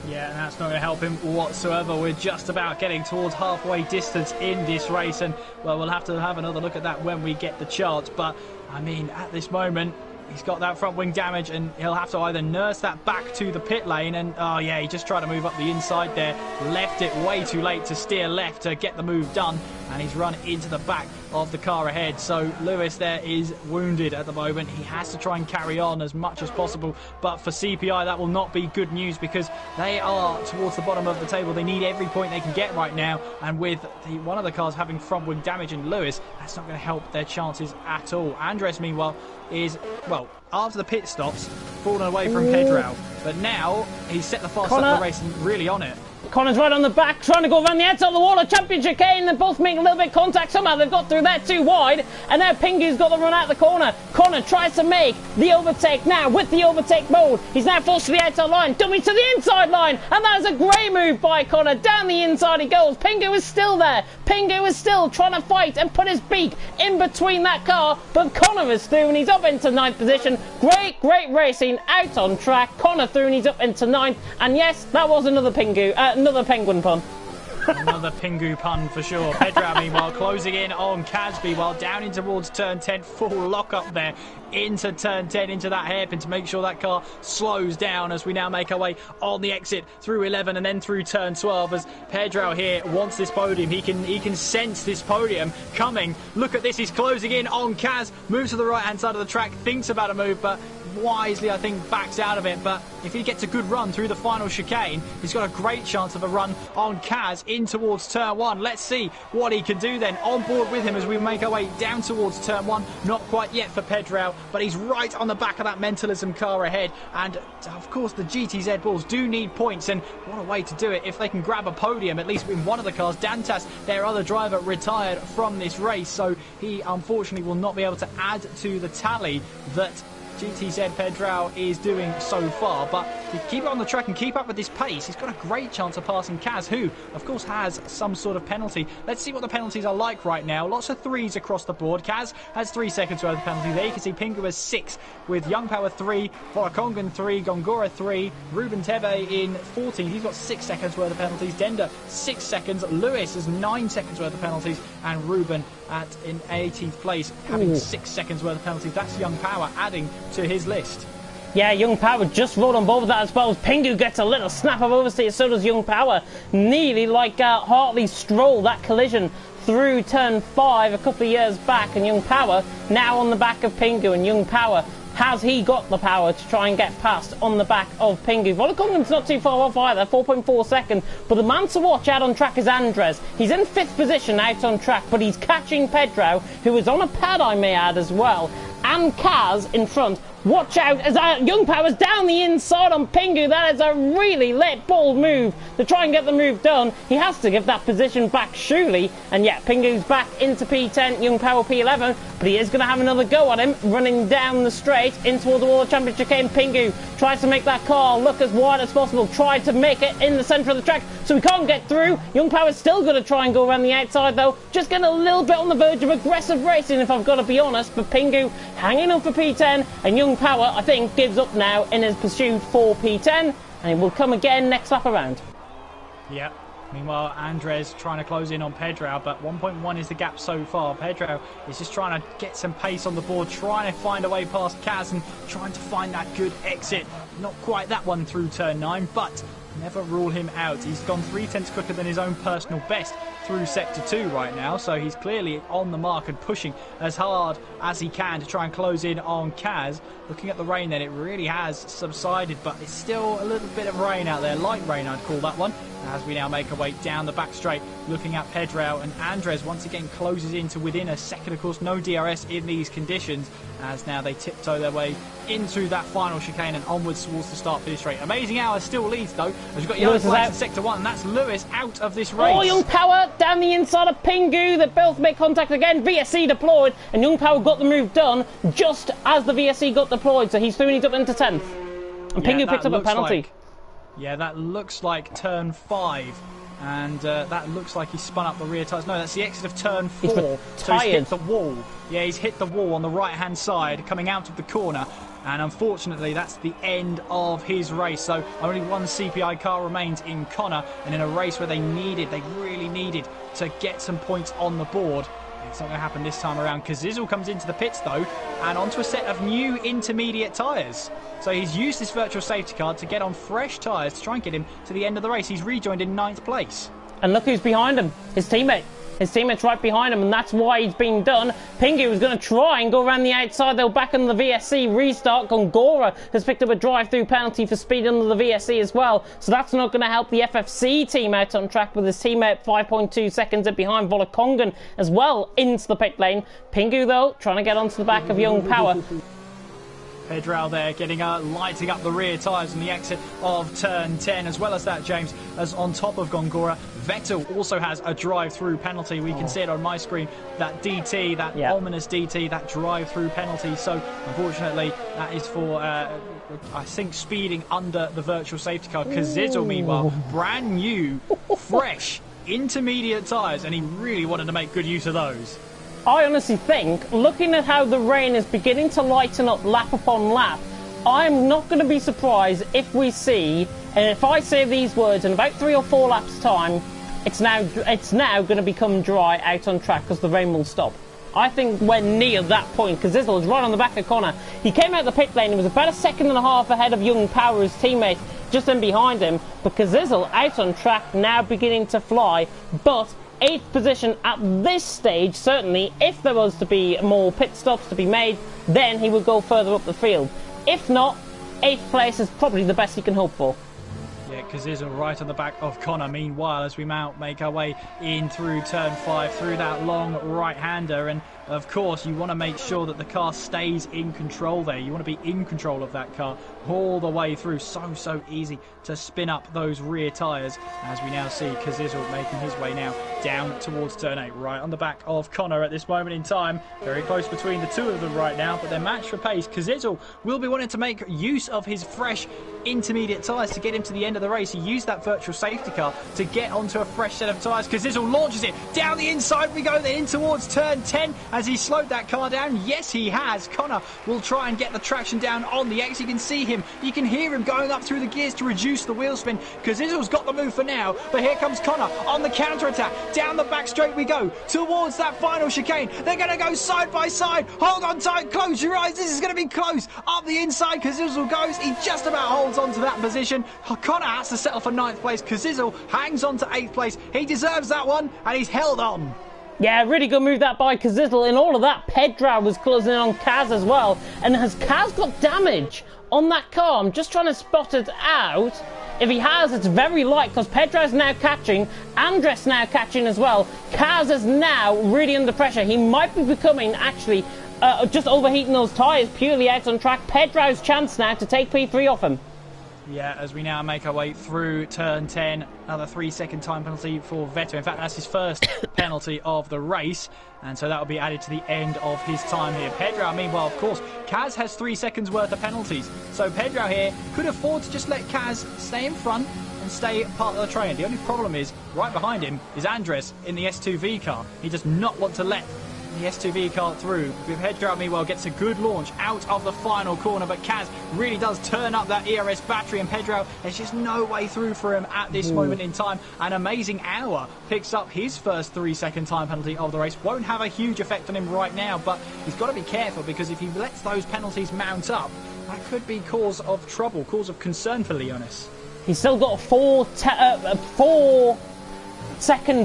B: Yeah, and that's not going to help him whatsoever. We're just about getting towards halfway distance in this race, and well, we'll have to have another look at that when we get the chance. But I mean, at this moment, he's got that front wing damage, and he'll have to either nurse that back to the pit lane, and oh yeah, he just tried to move up the inside there, left it way too late to steer left to get the move done, and he's run into the back of the car ahead. So Lewis there is wounded at the moment. He has to try and carry on as much as possible, but for CPI that will not be good news, because they are towards the bottom of the table. They need every point they can get right now, and with one of the cars having front wing damage in Lewis, that's not going to help their chances at all. Andres, meanwhile, is, well, after the pit stops, fallen away from Pedro, but now he's set the fast up of the race and really on it.
A: Connor's right on the back, trying to go around the outside of the wall. A championship chicane, they're both making a little bit of contact. Somehow they've got through there too wide, and now Pingu's got the run out the corner. Connor tries to make the overtake now with the overtake mode. He's now forced to the outside line, dummy to the inside line, and that is a great move by Connor. Down the inside he goes. Pingu is still there. Pingu is still trying to fight and put his beak in between that car, but Connor is through and he's up into 9th position. Great racing out on track. Connor through and he's up into 9th, and yes, that was another Pingu, another penguin pun.
B: Another Pingu pun for sure. Pedro, meanwhile, closing in on Casby while down in towards turn 10. Full lock up there into turn 10, into that hairpin to make sure that car slows down as we now make our way on the exit through 11 and then through turn 12 as Pedro here wants this podium. He can sense this podium coming. Look at this. He's closing in on Kaz. Moves to the right-hand side of the track. Thinks about a move, but wisely, I think, backs out of it. But if he gets a good run through the final chicane, he's got a great chance of a run on Kaz in towards turn 1. Let's see what he can do then. On board with him as we make our way down towards turn 1. Not quite yet for Pedro, but he's right on the back of that Mentalism car ahead. And of course, the GTZ Bulls do need points, and what a way to do it if they can grab a podium, at least in one of the cars. Dantas, their other driver, retired from this race, so he unfortunately will not be able to add to the tally that GTZ Pedro is doing so far. But if you keep it on the track and keep up with this pace, he's got a great chance of passing Kaz, who of course has some sort of penalty. Let's see what the penalties are like right now. Lots of threes across the board. Kaz has 3 seconds worth of penalty there. You can see Pingu has 6, with Young Power 3, Volakongan 3, Gongora 3, Ruben Tebe in 14. He's got 6 seconds worth of penalties. Denda 6 seconds. Lewis has 9 seconds worth of penalties, and Ruben in 18th place having 6 seconds worth of penalties. That's Young Power adding to his list.
A: Yeah, Young Power just rolled on board with that as well. Pingu gets a little snap of oversteer, so does Young Power. Nearly like Hartley Stroll, that collision through turn 5 a couple of years back, and Young Power now on the back of Pingu, and Young Power, has he got the power to try and get past on the back of Pingu? Volakongan's not too far off either, 4.4 seconds. But the man to watch out on track is Andres. He's in 5th position out on track, but he's catching Pedro, who is on a pad, I may add, as well. And Kaz in front. Watch out as Young Power's down the inside on Pingu. That is a really bold move to try and get the move done. He has to give that position back, surely. And yeah, Pingu's back into P10, Young Power P11. But he is going to have another go at him, running down the straight in towards the World Championship chicane. Pingu tries to make that car look as wide as possible. Tried to make it in the centre of the track, so he can't get through. Young Power's still going to try and go around the outside, though. Just getting a little bit on the verge of aggressive racing, if I've got to be honest. But Pingu hanging on for P10, and Young Power, I think, gives up now in his pursuit for P10, and he will come again next lap around.
B: Yeah. Meanwhile, Andres trying to close in on Pedro, but 1.1 is the gap so far. Pedro is just trying to get some pace on the board, trying to find a way past Kaz and trying to find that good exit. Not quite that one through turn 9, but never rule him out. He's gone 3/10 quicker than his own personal best through sector 2 right now, so he's clearly on the mark and pushing as hard as he can to try and close in on Kaz. Looking at the rain then, it really has subsided, but it's still a little bit of rain out there. Light rain, I'd call that one. As we now make our way down the back straight, looking at Pedro, and Andres once again closes in to within a second. Of course, no DRS in these conditions, as now they tiptoe their way into that final chicane and onwards towards the start-finish straight. Amazing Hour still leads, though, as we've got yellow flags in sector 1, and that's Lewis out of this race.
A: Oh, Young Power down the inside of Pingu. They both make contact again. VSC deployed, and Young Power got the move done just as the VSC got deployed, so he's 3 minutes up into 10th. And Pingu picks up a penalty.
B: Yeah, that looks like turn 5. And that looks like he spun up the rear tyres. No, that's the exit of turn 4. So he's hit the wall. Yeah, he's hit the wall on the right-hand side, coming out of the corner. And unfortunately, that's the end of his race. So only one CPI car remains in Connor. And in a race where they really needed to get some points on the board. It's not going to happen this time around. Kazizel comes into the pits, though, and onto a set of new intermediate tyres. So he's used this virtual safety car to get on fresh tyres to try and get him to the end of the race. He's rejoined in 9th place.
A: And look who's behind him. His teammate. His teammate's right behind him, and that's why he's been done. Pingu was going to try and go around the outside. They'll back on the VSC restart. Gongora has picked up a drive-through penalty for speed under the VSC as well. So that's not going to help the FFC team out on track, with his teammate 5.2 seconds behind Volakongan as well into the pit lane. Pingu, though, trying to get onto the back of Young Power.
B: Pedro there getting lighting up the rear tyres on the exit of turn 10, as well as that, James, as on top of Gongora. Vettel also has a drive-through penalty. We can see it on my screen, that DT, that ominous DT, that drive-through penalty. So unfortunately, that is for, I think, speeding under the virtual safety car. Kazizel, meanwhile, brand new, fresh, intermediate tyres, and he really wanted to make good use of those.
A: I honestly think, looking at how the rain is beginning to lighten up lap upon lap, I'm not going to be surprised if we see, and if I say these words in about 3 or 4 laps' time, it's now going to become dry out on track because the rain will stop. I think we're near that point because Zizzle is right on the back of Connor. He came out the pit lane and was about a second and a half ahead of Young Power, his teammate, just in behind him. But Zizzle out on track, now beginning to fly. But 8th position at this stage, certainly, if there was to be more pit stops to be made, then he would go further up the field. If not, 8th place is probably the best he can hope for.
B: Yeah, Zizzle right on the back of Connor. Meanwhile, as we make our way in through turn 5, through that long right-hander, and of course you want to make sure that the car stays in control there. You want to be in control of that car all the way through. So easy to spin up those rear tyres, as we now see Zizzle making his way now down towards turn 8, right on the back of Connor at this moment in time. Very close between the two of them right now, but they're matched for pace. Zizzle will be wanting to make use of his fresh intermediate tyres to get him to the end of the race. He used that virtual safety car to get onto a fresh set of tyres. Zizzle launches it down the inside. We go then in towards turn 10 as he slowed that car down. Yes, he has. Connor will try and get the traction down on the X. You can see him. You can hear him going up through the gears to reduce the wheel spin. Zizzle's got the move for now, but here comes Connor on the counter-attack. Down the back straight we go towards that final chicane. They're going to go side by side. Hold on tight. Close your eyes. This is going to be close. Up the inside, Zizzle goes. He just about holds on to that position. Connor has to settle for 9th place. Zizzle hangs on to 8th place. He deserves that one, and he's held on.
A: Yeah, really good move that by Zizzle. In all of that, Pedro was closing in on Kaz as well. And has Kaz got damage on that car? I'm just trying to spot it out. If he has, it's very light because Pedro's now catching. Andres now catching as well. Kaz is now really under pressure. He might be becoming actually just overheating those tyres purely out on track. Pedro's chance now to take P3 off him.
B: Yeah, as we now make our way through turn 10, another 3-second time penalty for Vettel. In fact, that's his first penalty of the race, and so that will be added to the end of his time here. Pedro, meanwhile, of course, Kaz has 3 seconds worth of penalties, so Pedro here could afford to just let Kaz stay in front and stay part of the train. The only problem is, right behind him is Andres in the S2V car. He does not want to let the S2V car through. Pedro, meanwhile, gets a good launch out of the final corner, but Kaz really does turn up that ERS battery, and Pedro, there's just no way through for him at this moment in time. An amazing hour picks up his first 3-second time penalty of the race. Won't have a huge effect on him right now, but he's got to be careful because if he lets those penalties mount up, that could be cause of trouble, cause of concern for Leonis.
A: He's still got a 4-second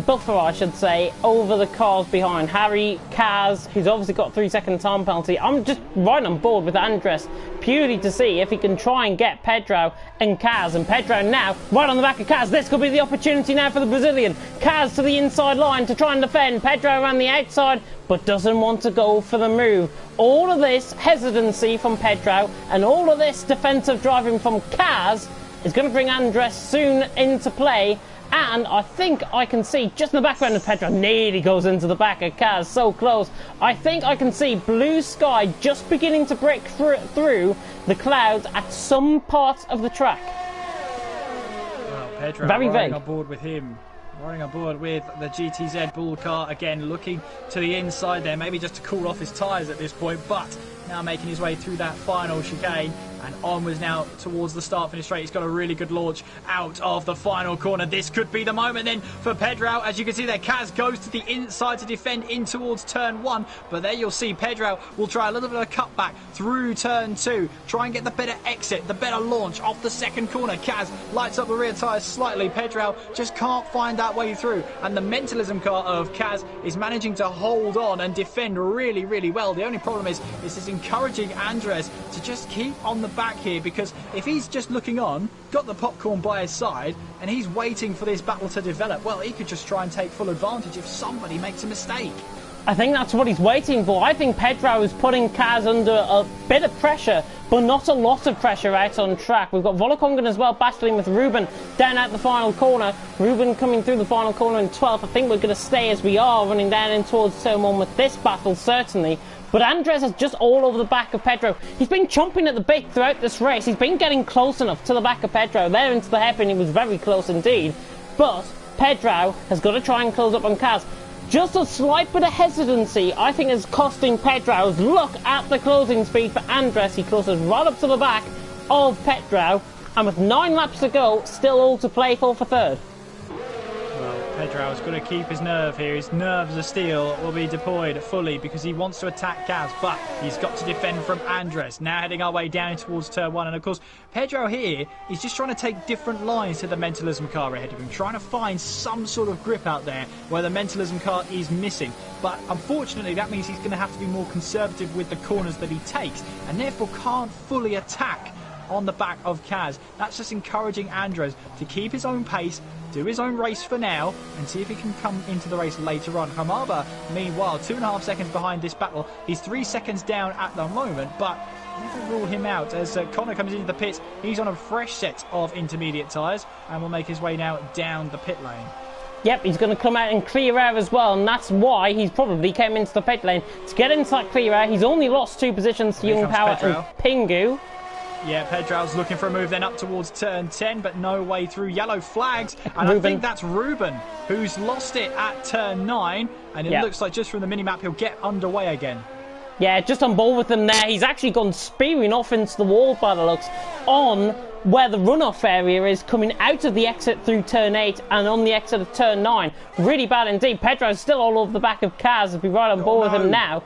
A: buffer, I should say, over the cars behind. Harry, Kaz, who's obviously got 3-second time penalty. I'm just right on board with Andres, purely to see if he can try and get Pedro and Kaz. And Pedro now, right on the back of Kaz. This could be the opportunity now for the Brazilian. Kaz to the inside line to try and defend. Pedro around the outside, but doesn't want to go for the move. All of this hesitancy from Pedro and all of this defensive driving from Kaz is going to bring Andres soon into play. And I think I can see, just in the background of Pedro, nearly goes into the back of Kaz, so close. I think I can see blue sky just beginning to break through the clouds at some parts of the track.
B: Well, Pedro
A: very
B: riding
A: vague.
B: on board with him. Riding on board with the GTZ Bull car, again looking to the inside there, maybe just to cool off his tyres at this point, but now making his way through that final chicane and onwards now towards the start-finish straight. He's got a really good launch out of the final corner. This could be the moment then for Pedro. As you can see there, Kaz goes to the inside to defend in towards turn 1, but there you'll see Pedro will try a little bit of a cutback through turn 2, try and get the better exit, the better launch off the second corner. Kaz lights up the rear tyres slightly. Pedro just can't find that way through, and the mentalism car of Kaz is managing to hold on and defend really, really well. The only problem is this encouraging Andres to just keep on the back here, because if he's just looking on, got the popcorn by his side, and he's waiting for this battle to develop, well, he could just try and take full advantage if somebody makes a mistake.
A: I think that's what he's waiting for. I think Pedro is putting Kaz under a bit of pressure, but not a lot of pressure out on track. We've got Volokongan as well battling with Ruben down at the final corner. Ruben coming through the final corner in 12th. I think we're going to stay as we are, running down in towards turn 1 with this battle, certainly. But Andres is just all over the back of Pedro. He's been chomping at the bit throughout this race. He's been getting close enough to the back of Pedro. There into the hairpin, he was very close indeed. But Pedro has got to try and close up on Kaz. Just a slight bit of hesitancy, I think, is costing Pedro's. Look at the closing speed for Andres. He closes right up to the back of Pedro. And with 9 laps to go, still all to play for third.
B: Well, Pedrao's got to keep his nerve here. His nerves of steel will be deployed fully because he wants to attack Kaz, but he's got to defend from Andres. Now heading our way down towards turn 1. And of course, Pedro here is just trying to take different lines to the Mentalism car ahead of him, trying to find some sort of grip out there where the Mentalism car is missing. But unfortunately, that means he's going to have to be more conservative with the corners that he takes, and therefore can't fully attack on the back of Kaz. That's just encouraging Andres to keep his own pace, do his own race for now, and see if he can come into the race later on. Hamaba, meanwhile, 2.5 seconds behind this battle. He's 3 seconds down at the moment, but never rule him out as Connor comes into the pits. He's on a fresh set of intermediate tyres and will make his way now down the pit lane.
A: Yep, he's going to come out and clear air as well, and that's why he's probably came into the pit lane to get into that clear air. He's only lost 2 positions to Young Power and Pingu.
B: Yeah, Pedrao's looking for a move then up towards turn 10, but no way through. Yellow flags, and I think that's Ruben who's lost it at turn 9, and it looks like just from the minimap he'll get underway again.
A: Yeah, just on ball with him there. He's actually gone spearing off into the wall by the looks on where the runoff area is, coming out of the exit through turn 8 and on the exit of turn 9. Really bad indeed. Pedro's still all over the back of Kaz. He'll be right on ball with him now.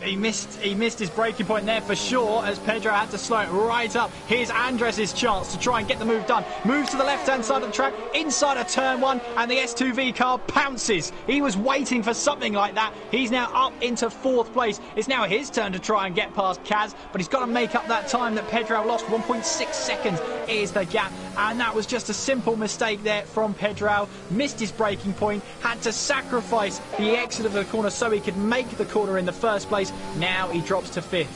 B: He missed his breaking point there for sure, as Pedro had to slow it right up. Here's Andres' chance to try and get the move done. Moves to the left-hand side of the track, inside of turn 1, and the S2V car pounces. He was waiting for something like that. He's now up into 4th place. It's now his turn to try and get past Kaz, but he's got to make up that time that Pedro lost. 1.6 seconds is the gap, and that was just a simple mistake there from Pedro. Missed his breaking point, had to sacrifice the exit of the corner so he could make the corner in the first place. Now he drops to 5th.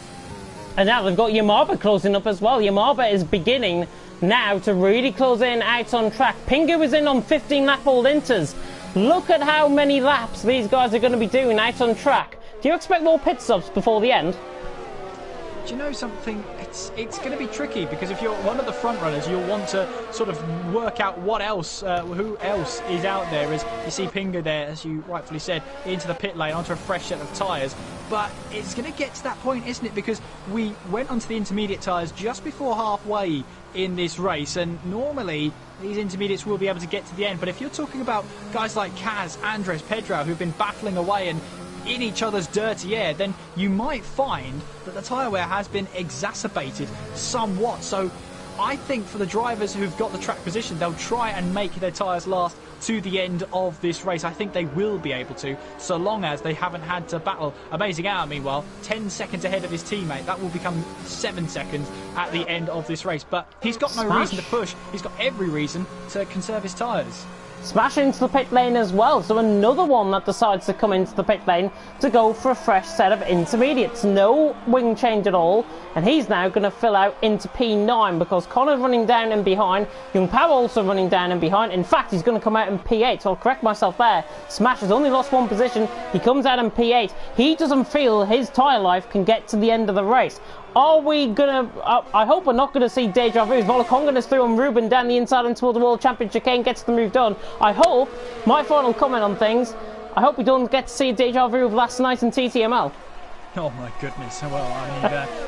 A: And now they've got Yamaba closing up as well. Yamaba is beginning now to really close in out on track. Pingu is in on 15 lap old inters. Look at how many laps these guys are going to be doing out on track. Do you expect more pit stops before the end?
B: Do you know something? It's going to be tricky, because if you're one of the front runners, you'll want to sort of work out what else, who else is out there. As you see Pingu there, as you rightfully said, into the pit lane onto a fresh set of tyres. But it's going to get to that point, isn't it? Because we went onto the intermediate tyres just before halfway in this race, and normally these intermediates will be able to get to the end. But if you're talking about guys like Kaz, Andres, Pedro, who've been battling away and in each other's dirty air, then you might find that the tyre wear has been exacerbated somewhat. So I think for the drivers who've got the track position, they'll try and make their tyres last to the end of this race. I think they will be able to, so long as they haven't had to battle. Amazing Hour, meanwhile, 10 seconds ahead of his teammate. That will become 7 seconds at the end of this race. But he's got no reason to push. He's got every reason to conserve his tyres.
A: Smash into the pit lane as well, so another one that decides to come into the pit lane to go for a fresh set of intermediates. No wing change at all, and he's now going to fill out into P9 because Connor's running down and behind. Young Power also running down and behind. In fact, he's going to come out in P8, so I'll correct myself there. Smash has only lost 1 position. He comes out in P8. He doesn't feel his tyre life can get to the end of the race. Are we going to... I hope we're not going to see Deja Vu's. Volakongan is through on Ruben down the inside and towards the World Championship. Kane gets the move done. I hope, my final comment on things, I hope we don't get to see Deja Vu of last night in TTML.
B: Oh my goodness, well, I mean,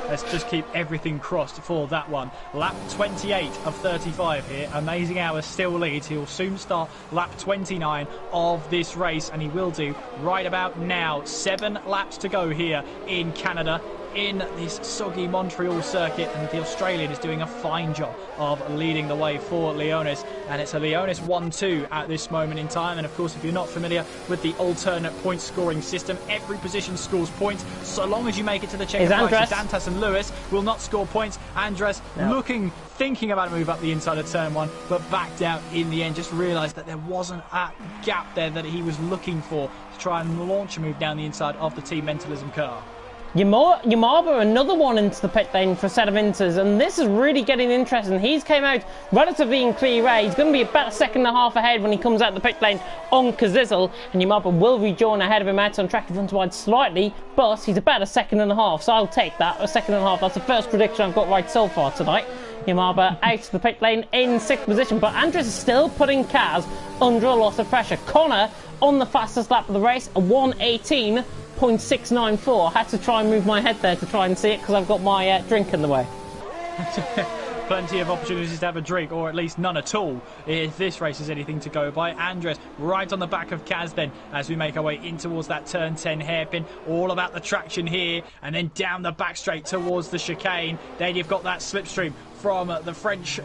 B: let's just keep everything crossed for that one. Lap 28 of 35 here. Amazing Hour still leads. He'll soon start lap 29 of this race, and he will do right about now. 7 laps to go here in Canada, in this soggy Montreal circuit, and the Australian is doing a fine job of leading the way for Leonis, and it's a Leonis 1-2 at this moment in time. And of course, if you're not familiar with the alternate point scoring system, every position scores points so long as you make it to the checker. Dantas and Lewis will not score points. Andres thinking about a move up the inside of turn 1, but backed out in the end. Just realised that there wasn't a gap there that he was looking for to try and launch a move down the inside of the Team Mentalism car.
A: Yamaba, another one into the pit lane for a set of inters, and this is really getting interesting. He's came out relatively in clear air. He's going to be about a second and a half ahead when he comes out the pit lane on Kazizel, and Yamaba will rejoin ahead of him out on track. He runs wide slightly, but he's about a second and a half, so I'll take that, a second and a half. That's the first prediction I've got right so far tonight. Yamaba out of the pit lane in 6th position, but Andres is still putting Kaz under a lot of pressure. Connor on the fastest lap of the race, a 1:18.694. I had to try and move my head there to try and see it because I've got my drink in the way.
B: plenty of opportunities to have a drink, or at least none at all, if this race is anything to go by. Andres right on the back of Kaz then, as we make our way in towards that turn 10 hairpin. All about the traction here, and then down the back straight towards the chicane. Then you've got that slipstream from the French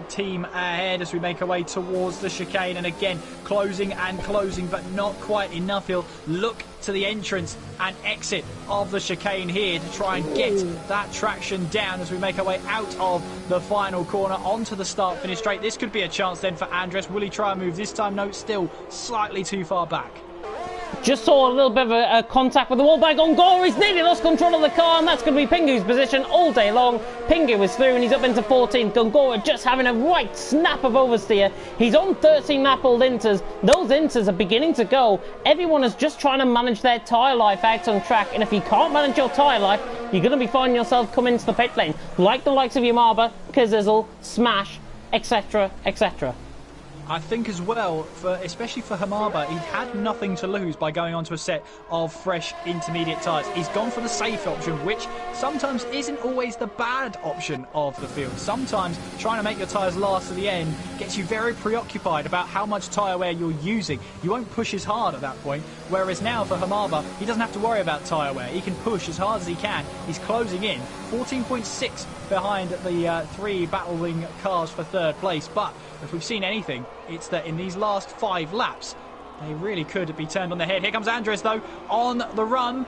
B: team ahead as we make our way towards the chicane, and again closing and closing, but not quite enough. He'll look to the entrance and exit of the chicane here to try and get that traction down as we make our way out of the final corner onto the start finish straight. This could be a chance then for Andres. Will he try and move this time? No, still slightly too far back.
A: Just saw a little bit of a contact with the wall by Gongora. He's nearly lost control of the car, and that's going to be Pingu's position all day long. Pingu is through, and he's up into 14th. Gongora just having a right snap of oversteer. He's on 13 lap-old inters. Those inters are beginning to go. Everyone is just trying to manage their tyre life out on track, and if you can't manage your tyre life, you're going to be finding yourself coming into the pit lane, like the likes of Yamaba, Kazizzle, Smash, etc., etc.
B: I think as well, especially for Hamaba, he had nothing to lose by going onto a set of fresh intermediate tyres. He's gone for the safe option, which sometimes isn't always the bad option of the field. Sometimes trying to make your tyres last to the end gets you very preoccupied about how much tyre wear you're using. You won't push as hard at that point, whereas now for Hamaba, he doesn't have to worry about tyre wear. He can push as hard as he can. He's closing in, 14.6 behind the three battling cars for third place, but if we've seen anything, it's that in these last 5 laps, they really could be turned on their head. Here comes Andres, though, on the run,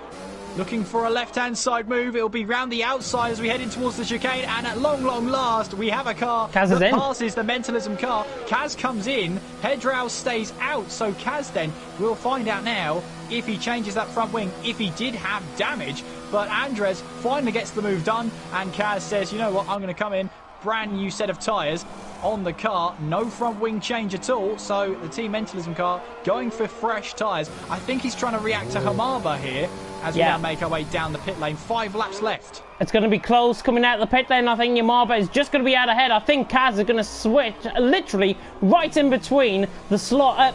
B: looking for a left-hand side move. It'll be round the outside as we head in towards the chicane, and at long, long last, we have a car
A: Kaz
B: that passes the Mentalism car. Kaz comes in, Pedrao stays out, so Kaz then will find out now if he changes that front wing, if he did have damage. But Andres finally gets the move done, and Kaz says, you know what, I'm going to come in, brand new set of tyres on the car, no front wing change at all, so the Team Mentalism car going for fresh tyres. I think he's trying to react to Hamaba here as we now make our way down the pit lane. 5 laps left.
A: It's going to be close coming out of the pit lane. I think Yamaba is just going to be out ahead. I think Kaz is going to switch literally right in between the slot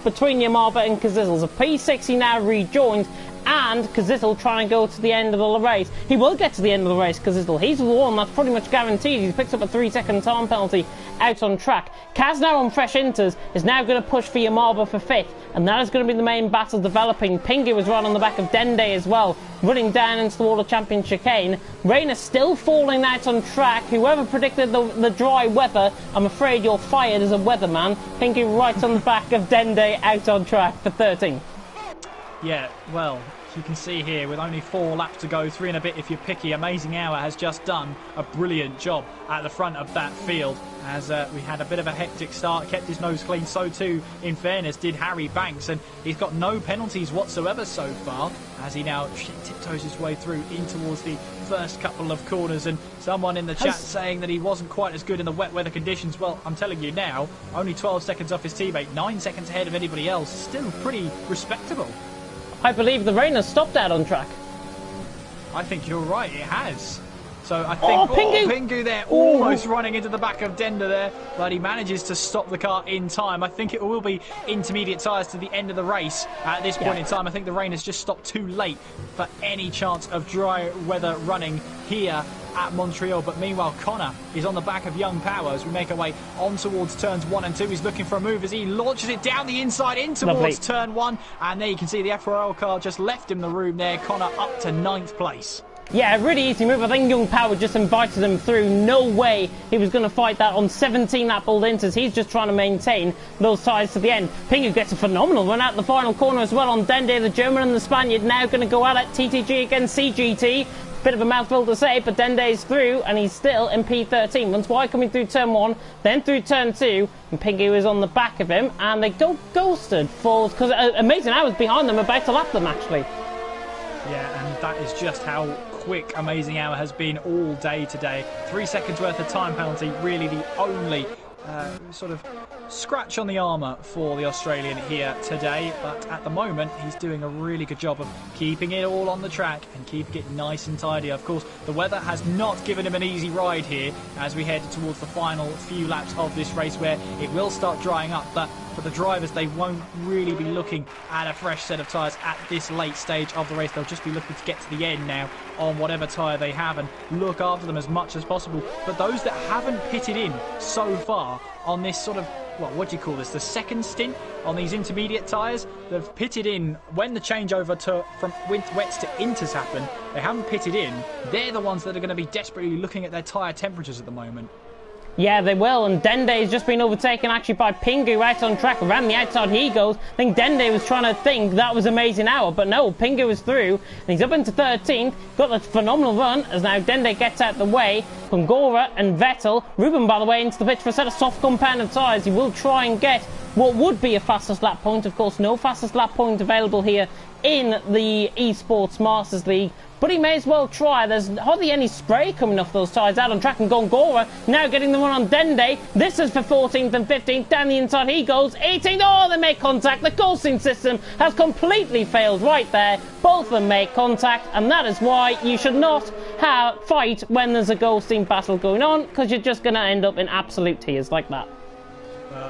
A: between Yamaba and Kazizzle. So P60 now rejoins, and Kazizzle try and go to the end of the race. He will get to the end of the race, Kazizzle. He's the one that's pretty much guaranteed. He's picked up a 3-second time penalty out on track. Kaz now on fresh inters is now going to push for Yamaba for 5th, and that is going to be the main battle developing. Pingu was right on the back of Dende as well, running down into the Water Champion chicane. Rain is still falling out on track. Whoever predicted the dry weather, I'm afraid you're fired as a weatherman. Pingu right on the back of Dende out on track for 13th.
B: Yeah, well, you can see here with only 4 laps to go, 3 and a bit if you're picky, Amazing Hour has just done a brilliant job at the front of that field as we had a bit of a hectic start, kept his nose clean. So too, in fairness, did Harry Banks, and he's got no penalties whatsoever so far as he now tiptoes his way through in towards the first couple of corners. And someone in the chat saying that he wasn't quite as good in the wet weather conditions. Well, I'm telling you now, only 12 seconds off his teammate, 9 seconds ahead of anybody else, still pretty respectable.
A: I believe the rain has stopped out on track.
B: I think you're right, it has. So I think Pingu there, almost running into the back of Dender there, but he manages to stop the car in time. I think it will be intermediate tyres to the end of the race at this point in time. I think the rain has just stopped too late for any chance of dry weather running here at Montreal. But meanwhile, Connor is on the back of Young Power as we make our way on towards turns 1 and 2. He's looking for a move as he launches it down the inside in towards turn 1. And there you can see the F4L car just left him the room there. Connor up to 9th place.
A: Yeah, a really easy move. I think Young Power just invited him through. No way he was going to fight that on 17 lap-old inters. He's just trying to maintain those tyres to the end. Pingu gets a phenomenal run out the final corner as well on Dende, the German and the Spaniard. Now going to go at it. TTG against CGT. Bit of a mouthful to say, but Dende's through, and he's still in P13. Once wide coming through turn 1, then through turn 2, and Pingu is on the back of him, and they go ghosted for, because Amazing Hours behind them, about to lap them actually.
B: Yeah, and that is just how quick Amazing Hour has been all day today. 3 seconds worth of time penalty, really the only sort of scratch on the armour for the Australian here today, but at the moment he's doing a really good job of keeping it all on the track and keeping it nice and tidy. Of course, the weather has not given him an easy ride here as we head towards the final few laps of this race, where it will start drying up, but for the drivers, they won't really be looking at a fresh set of tyres at this late stage of the race. They'll just be looking to get to the end now on whatever tyre they have and look after them as much as possible. But those that haven't pitted in so far on this sort of, well, what do you call this, the second stint on these intermediate tyres, they've pitted in when the changeover from wets to inters happened. They haven't pitted in. They're the ones that are going to be desperately looking at their tyre temperatures at the moment.
A: Yeah, they will, and Dende has just been overtaken actually by Pingu out on track. Around the outside he goes. I think Dende was trying to think that was amazing hour, but no, Pingu is through, and he's up into 13th. Got the phenomenal run as now Dende gets out the way. Gongora and Vettel. Ruben, by the way, into the pitch for a set of soft compounded tyres. He will try and get what would be a fastest lap point. Of course, no fastest lap point available here in the eSports Masters League, but he may as well try. There's hardly any spray coming off those tyres out on track, and Gongora now getting the one on Dende. This is for 14th and 15th. Down the inside he goes. 18th. Oh, they make contact. The ghosting system has completely failed right there. Both of them make contact, and that is why you should not fight when there's a ghosting battle going on, because you're just going to end up in absolute tears like that.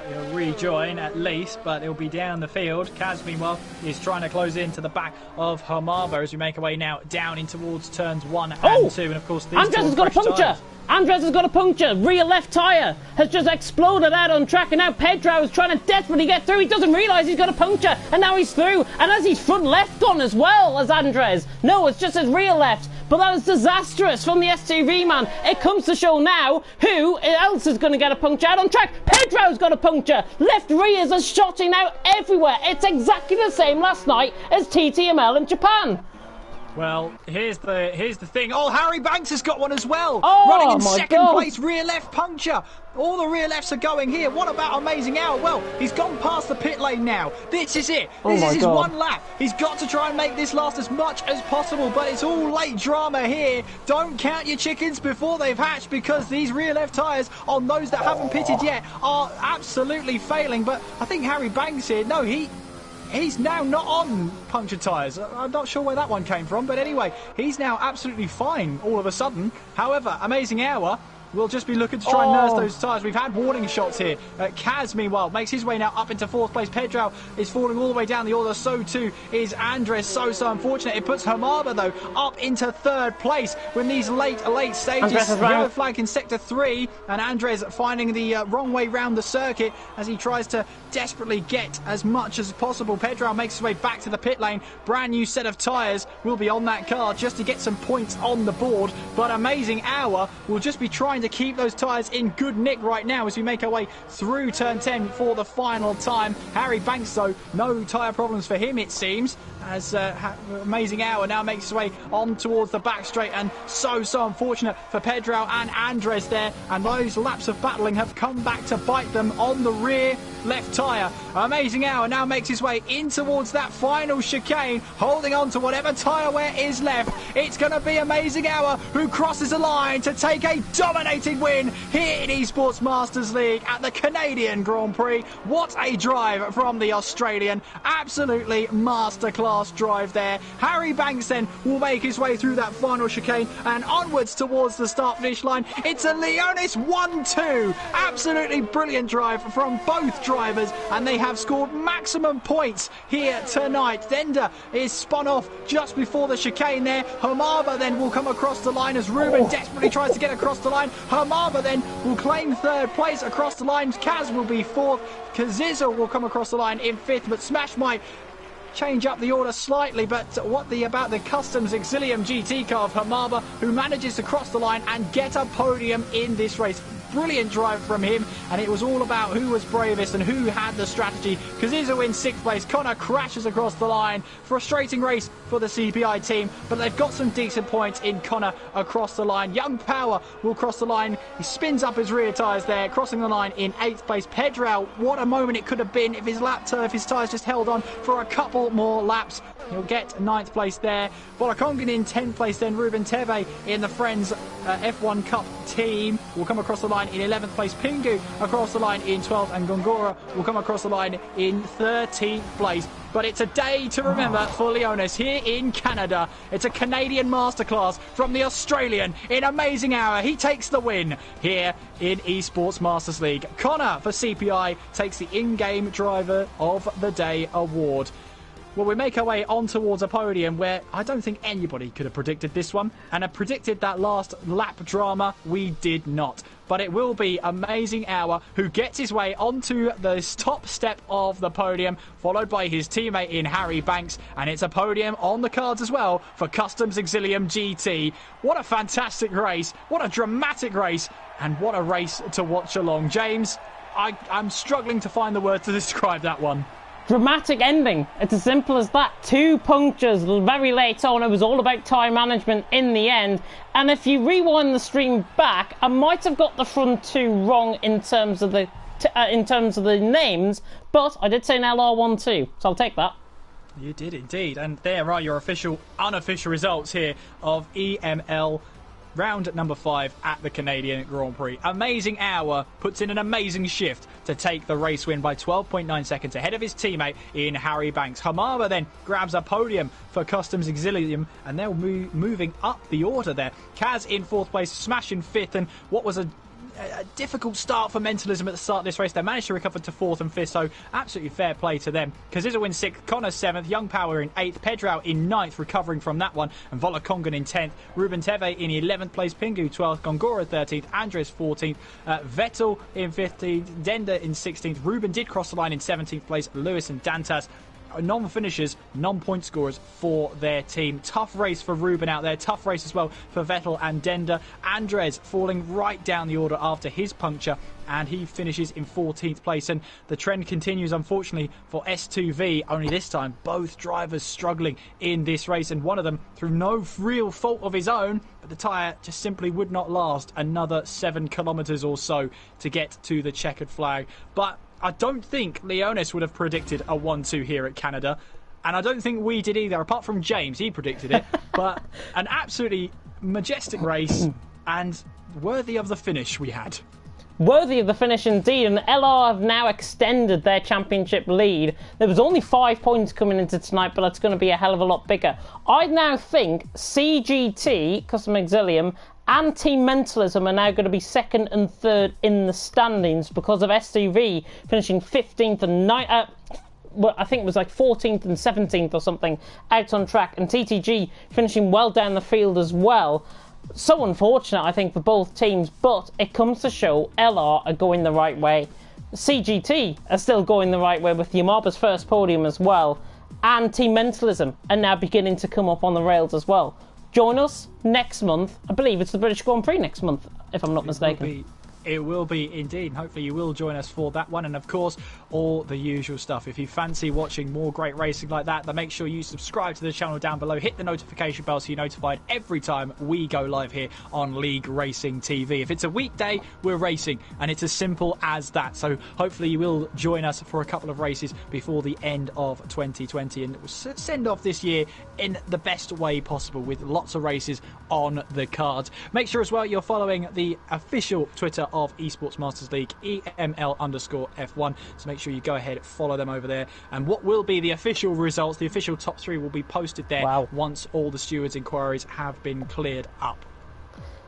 B: He'll rejoin at least, but he'll be down the field. Kaz, meanwhile, is trying to close in to the back of Hamaba as we make our way now down in towards turns 1 and 2. And of course, these
A: Andres has got a puncture.
B: Tires.
A: Andres has got a puncture. Rear left tyre has just exploded out on track, and now Pedro is trying to desperately get through. He doesn't realise he's got a puncture, and now he's through. And has his front left gone as well as Andres? No, it's just his rear left. But that is disastrous from the STV man. It comes to show now who else is going to get a puncture out on track. Pedro's got a puncture. Left rears are shotting out everywhere. It's exactly the same last night as TTML in Japan.
B: Well, here's the thing. Oh, Harry Banks has got one as well.
A: Oh,
B: running in
A: my
B: second
A: God.
B: place, rear left puncture. All the rear lefts are going here. What about Amazing Hour? Well, he's gone past the pit lane now. This is it. This is his one lap. He's got to try and make this last as much as possible, but it's all late drama here. Don't count your chickens before they've hatched, because these rear left tyres on those that haven't pitted yet are absolutely failing. But I think Harry Banks here, no, he's now not on punctured tyres. I'm not sure where that one came from, but anyway, he's now absolutely fine all of a sudden. However, Amazing Hour will just be looking to try and nurse those tyres. We've had warning shots here. Kaz, meanwhile, makes his way now up into 4th place. Pedro is falling all the way down the order. So too is Andres. So unfortunate. It puts Hamaba, though, up into 3rd place when these late stages. Yellow flag in sector 3, and Andres finding the wrong way round the circuit as he tries to desperately get as much as possible. Pedro makes his way back to the pit lane. Brand new set of tyres will be on that car just to get some points on the board. But Amazing Hour will just be trying to keep those tyres in good nick right now as we make our way through turn 10 for the final time. Harry Banks, though, no tyre problems for him, it seems, as Amazing Hour now makes his way on towards the back straight, and so unfortunate for Pedro and Andres there, and those laps of battling have come back to bite them on the rear left tyre. Amazing Hour now makes his way in towards that final chicane, holding on to whatever tyre wear is left. It's going to be Amazing Hour who crosses the line to take a dominating win here in eSports Masters League at the Canadian Grand Prix. What a drive from the Australian. Absolutely masterclass drive there. Harry Banks then will make his way through that final chicane and onwards towards the start-finish line. It's a Leonis 1-2. Absolutely brilliant drive from both drivers, and they have scored maximum points here tonight. Denda is spun off just before the chicane there. Hamaba then will come across the line as Ruben desperately tries to get across the line. Hamaba then will claim 3rd place across the line. Kaz will be 4th. Kaziza will come across the line in 5th, but Smash might change up the order slightly. But what about the Customs Exilium GT car of Hamaba, who manages to cross the line and get a podium in this race? Brilliant drive from him, and it was all about who was bravest and who had the strategy. Kaziza wins 6th place. Connor crashes across the line. Frustrating race for the CPI team, but they've got some decent points in Connor across the line. Young Power will cross the line. He spins up his rear tyres there, crossing the line in 8th place. Pedro, what a moment it could have been if his tyres just held on for a couple more laps. He'll get 9th place there. Volakongan in 10th place then. Ruben Teve in the Friends F1 Cup team will come across the line line in 11th place. Pingu across the line in 12th, and Gongora will come across the line in 13th place. But it's a day to remember for Leonis here in Canada. It's a Canadian masterclass from the Australian in Amazing Hour. He takes the win here in eSports Masters League. Connor for CPI takes the in-game Driver of the Day award. Well, we make our way on towards a podium where I don't think anybody could have predicted this one, and have predicted that last lap drama. We did not. But it will be Amazing Hour who gets his way onto the top step of the podium, followed by his teammate in Harry Banks, and it's a podium on the cards as well for Customs Exilium GT. What a fantastic race, what a dramatic race, and what a race to watch along. James, I'm struggling to find the words to describe that one.
A: Dramatic ending. It's as simple as that. 2 punctures very late on. It was all about time management in the end. And if you rewind the stream back, I might have got the front 2 wrong in terms of the names, but I did say an LR12, so I'll take that.
B: You did indeed, and there are your official, unofficial results here of EML round number 5 at the Canadian Grand Prix. Amazing Hour puts in an amazing shift to take the race win by 12.9 seconds ahead of his teammate in Harry Banks. Hamama then grabs a podium for Customs Exilium, and they're moving up the order there. Kaz in 4th place, Smash in 5th, and what was a difficult start for Mentalism at the start of this race. They managed to recover to 4th and 5th, so absolutely fair play to them. Kaziza wins 6th, Connor 7th, Young Power in 8th, Pedrao in 9th, recovering from that one, and Volakongan in 10th, Ruben Teve in 11th place, Pingu 12th, Gongora 13th, Andres 14th, Vettel in 15th, Denda in 16th, Ruben did cross the line in 17th place, Lewis and Dantas non-finishers, non-point scorers for their team. Tough race for Ruben out there. Tough race as well for Vettel and Denda. Andres falling right down the order after his puncture, and he finishes in 14th place. And the trend continues, unfortunately, for S2V, only this time both drivers struggling in this race, and one of them through no real fault of his own, but the tyre just simply would not last another 7 kilometres or so to get to the checkered flag. But I don't think Leonis would have predicted a 1-2 here at Canada, and I don't think we did either, apart from James. He predicted it. But an absolutely majestic race, and worthy of the finish we had.
A: Worthy of the finish indeed, and LR have now extended their championship lead. There was only 5 points coming into tonight, but it's going to be a hell of a lot bigger. I now think CGT, Custom Exilium, and Team Mentalism are now going to be 2nd and 3rd in the standings because of S2V finishing 15th and well, I think it was like 14th and 17th or something out on track, and TTG finishing well down the field as well. So unfortunate, I think, for both teams, but it comes to show LR are going the right way. CGT are still going the right way with Yamaba's first podium as well, and Team Mentalism are now beginning to come up on the rails as well. Join us next month. I believe it's the British Grand Prix next month, if I'm not mistaken.
B: It will be indeed, and hopefully you will join us for that one. And of course, all the usual stuff. If you fancy watching more great racing like that, then make sure you subscribe to the channel down below. Hit the notification bell so you're notified every time we go live here on League Racing TV. If it's a weekday, we're racing, and it's as simple as that. So hopefully you will join us for a couple of races before the end of 2020, and send off this year in the best way possible with lots of races on the cards. Make sure as well you're following the official Twitter of Esports Masters League, EML_F1. So make sure you go ahead, follow them over there. And what will be the official results, the official top 3 will be posted there once all the stewards' inquiries have been cleared up.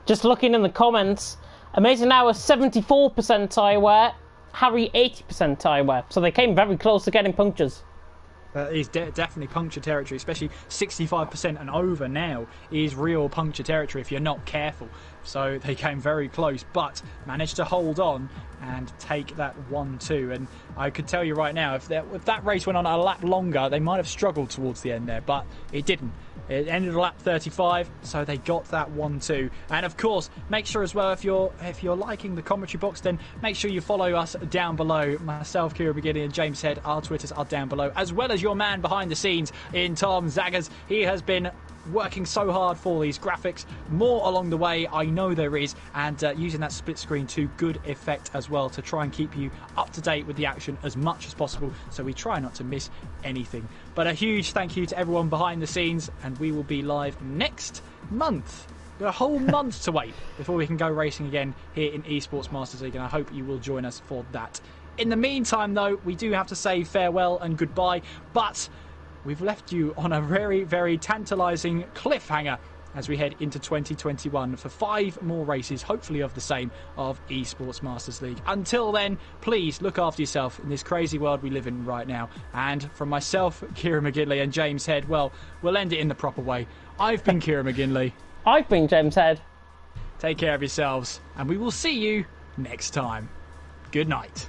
A: Just looking in the comments, Amazing Hour 74% tyre wear, Harry 80% tyre wear. So they came very close to getting punctures.
B: Is definitely puncture territory, especially 65% and over now is real puncture territory if you're not careful. So they came very close, but managed to hold on and take that 1-2. And I could tell you right now, if that race went on a lap longer, they might have struggled towards the end there, but it didn't. It ended at lap 35, so they got that 1-2. And of course, make sure as well, if you're liking the commentary box, then make sure you follow us down below. Myself, Kira Beginning, and James Head, our Twitters are down below, as well as your man behind the scenes in Tom Zaggers. He has been working so hard for these graphics. More along the way, I know there is, and using that split screen to good effect as well to try and keep you up to date with the action as much as possible, so we try not to miss anything. But a huge thank you to everyone behind the scenes, and we will be live next month We've got a whole month to wait before we can go racing again here in eSports Masters League, and I hope you will join us for that. In the meantime, though, we do have to say farewell and goodbye, but we've left you on a very, very tantalising cliffhanger as we head into 2021 for 5 more races, hopefully of the same, of eSports Masters League. Until then, please look after yourself in this crazy world we live in right now. And from myself, Kieran McGinley, and James Head, well, we'll end it in the proper way. I've been Kieran McGinley.
A: I've been James Head.
B: Take care of yourselves, and we will see you next time. Good night.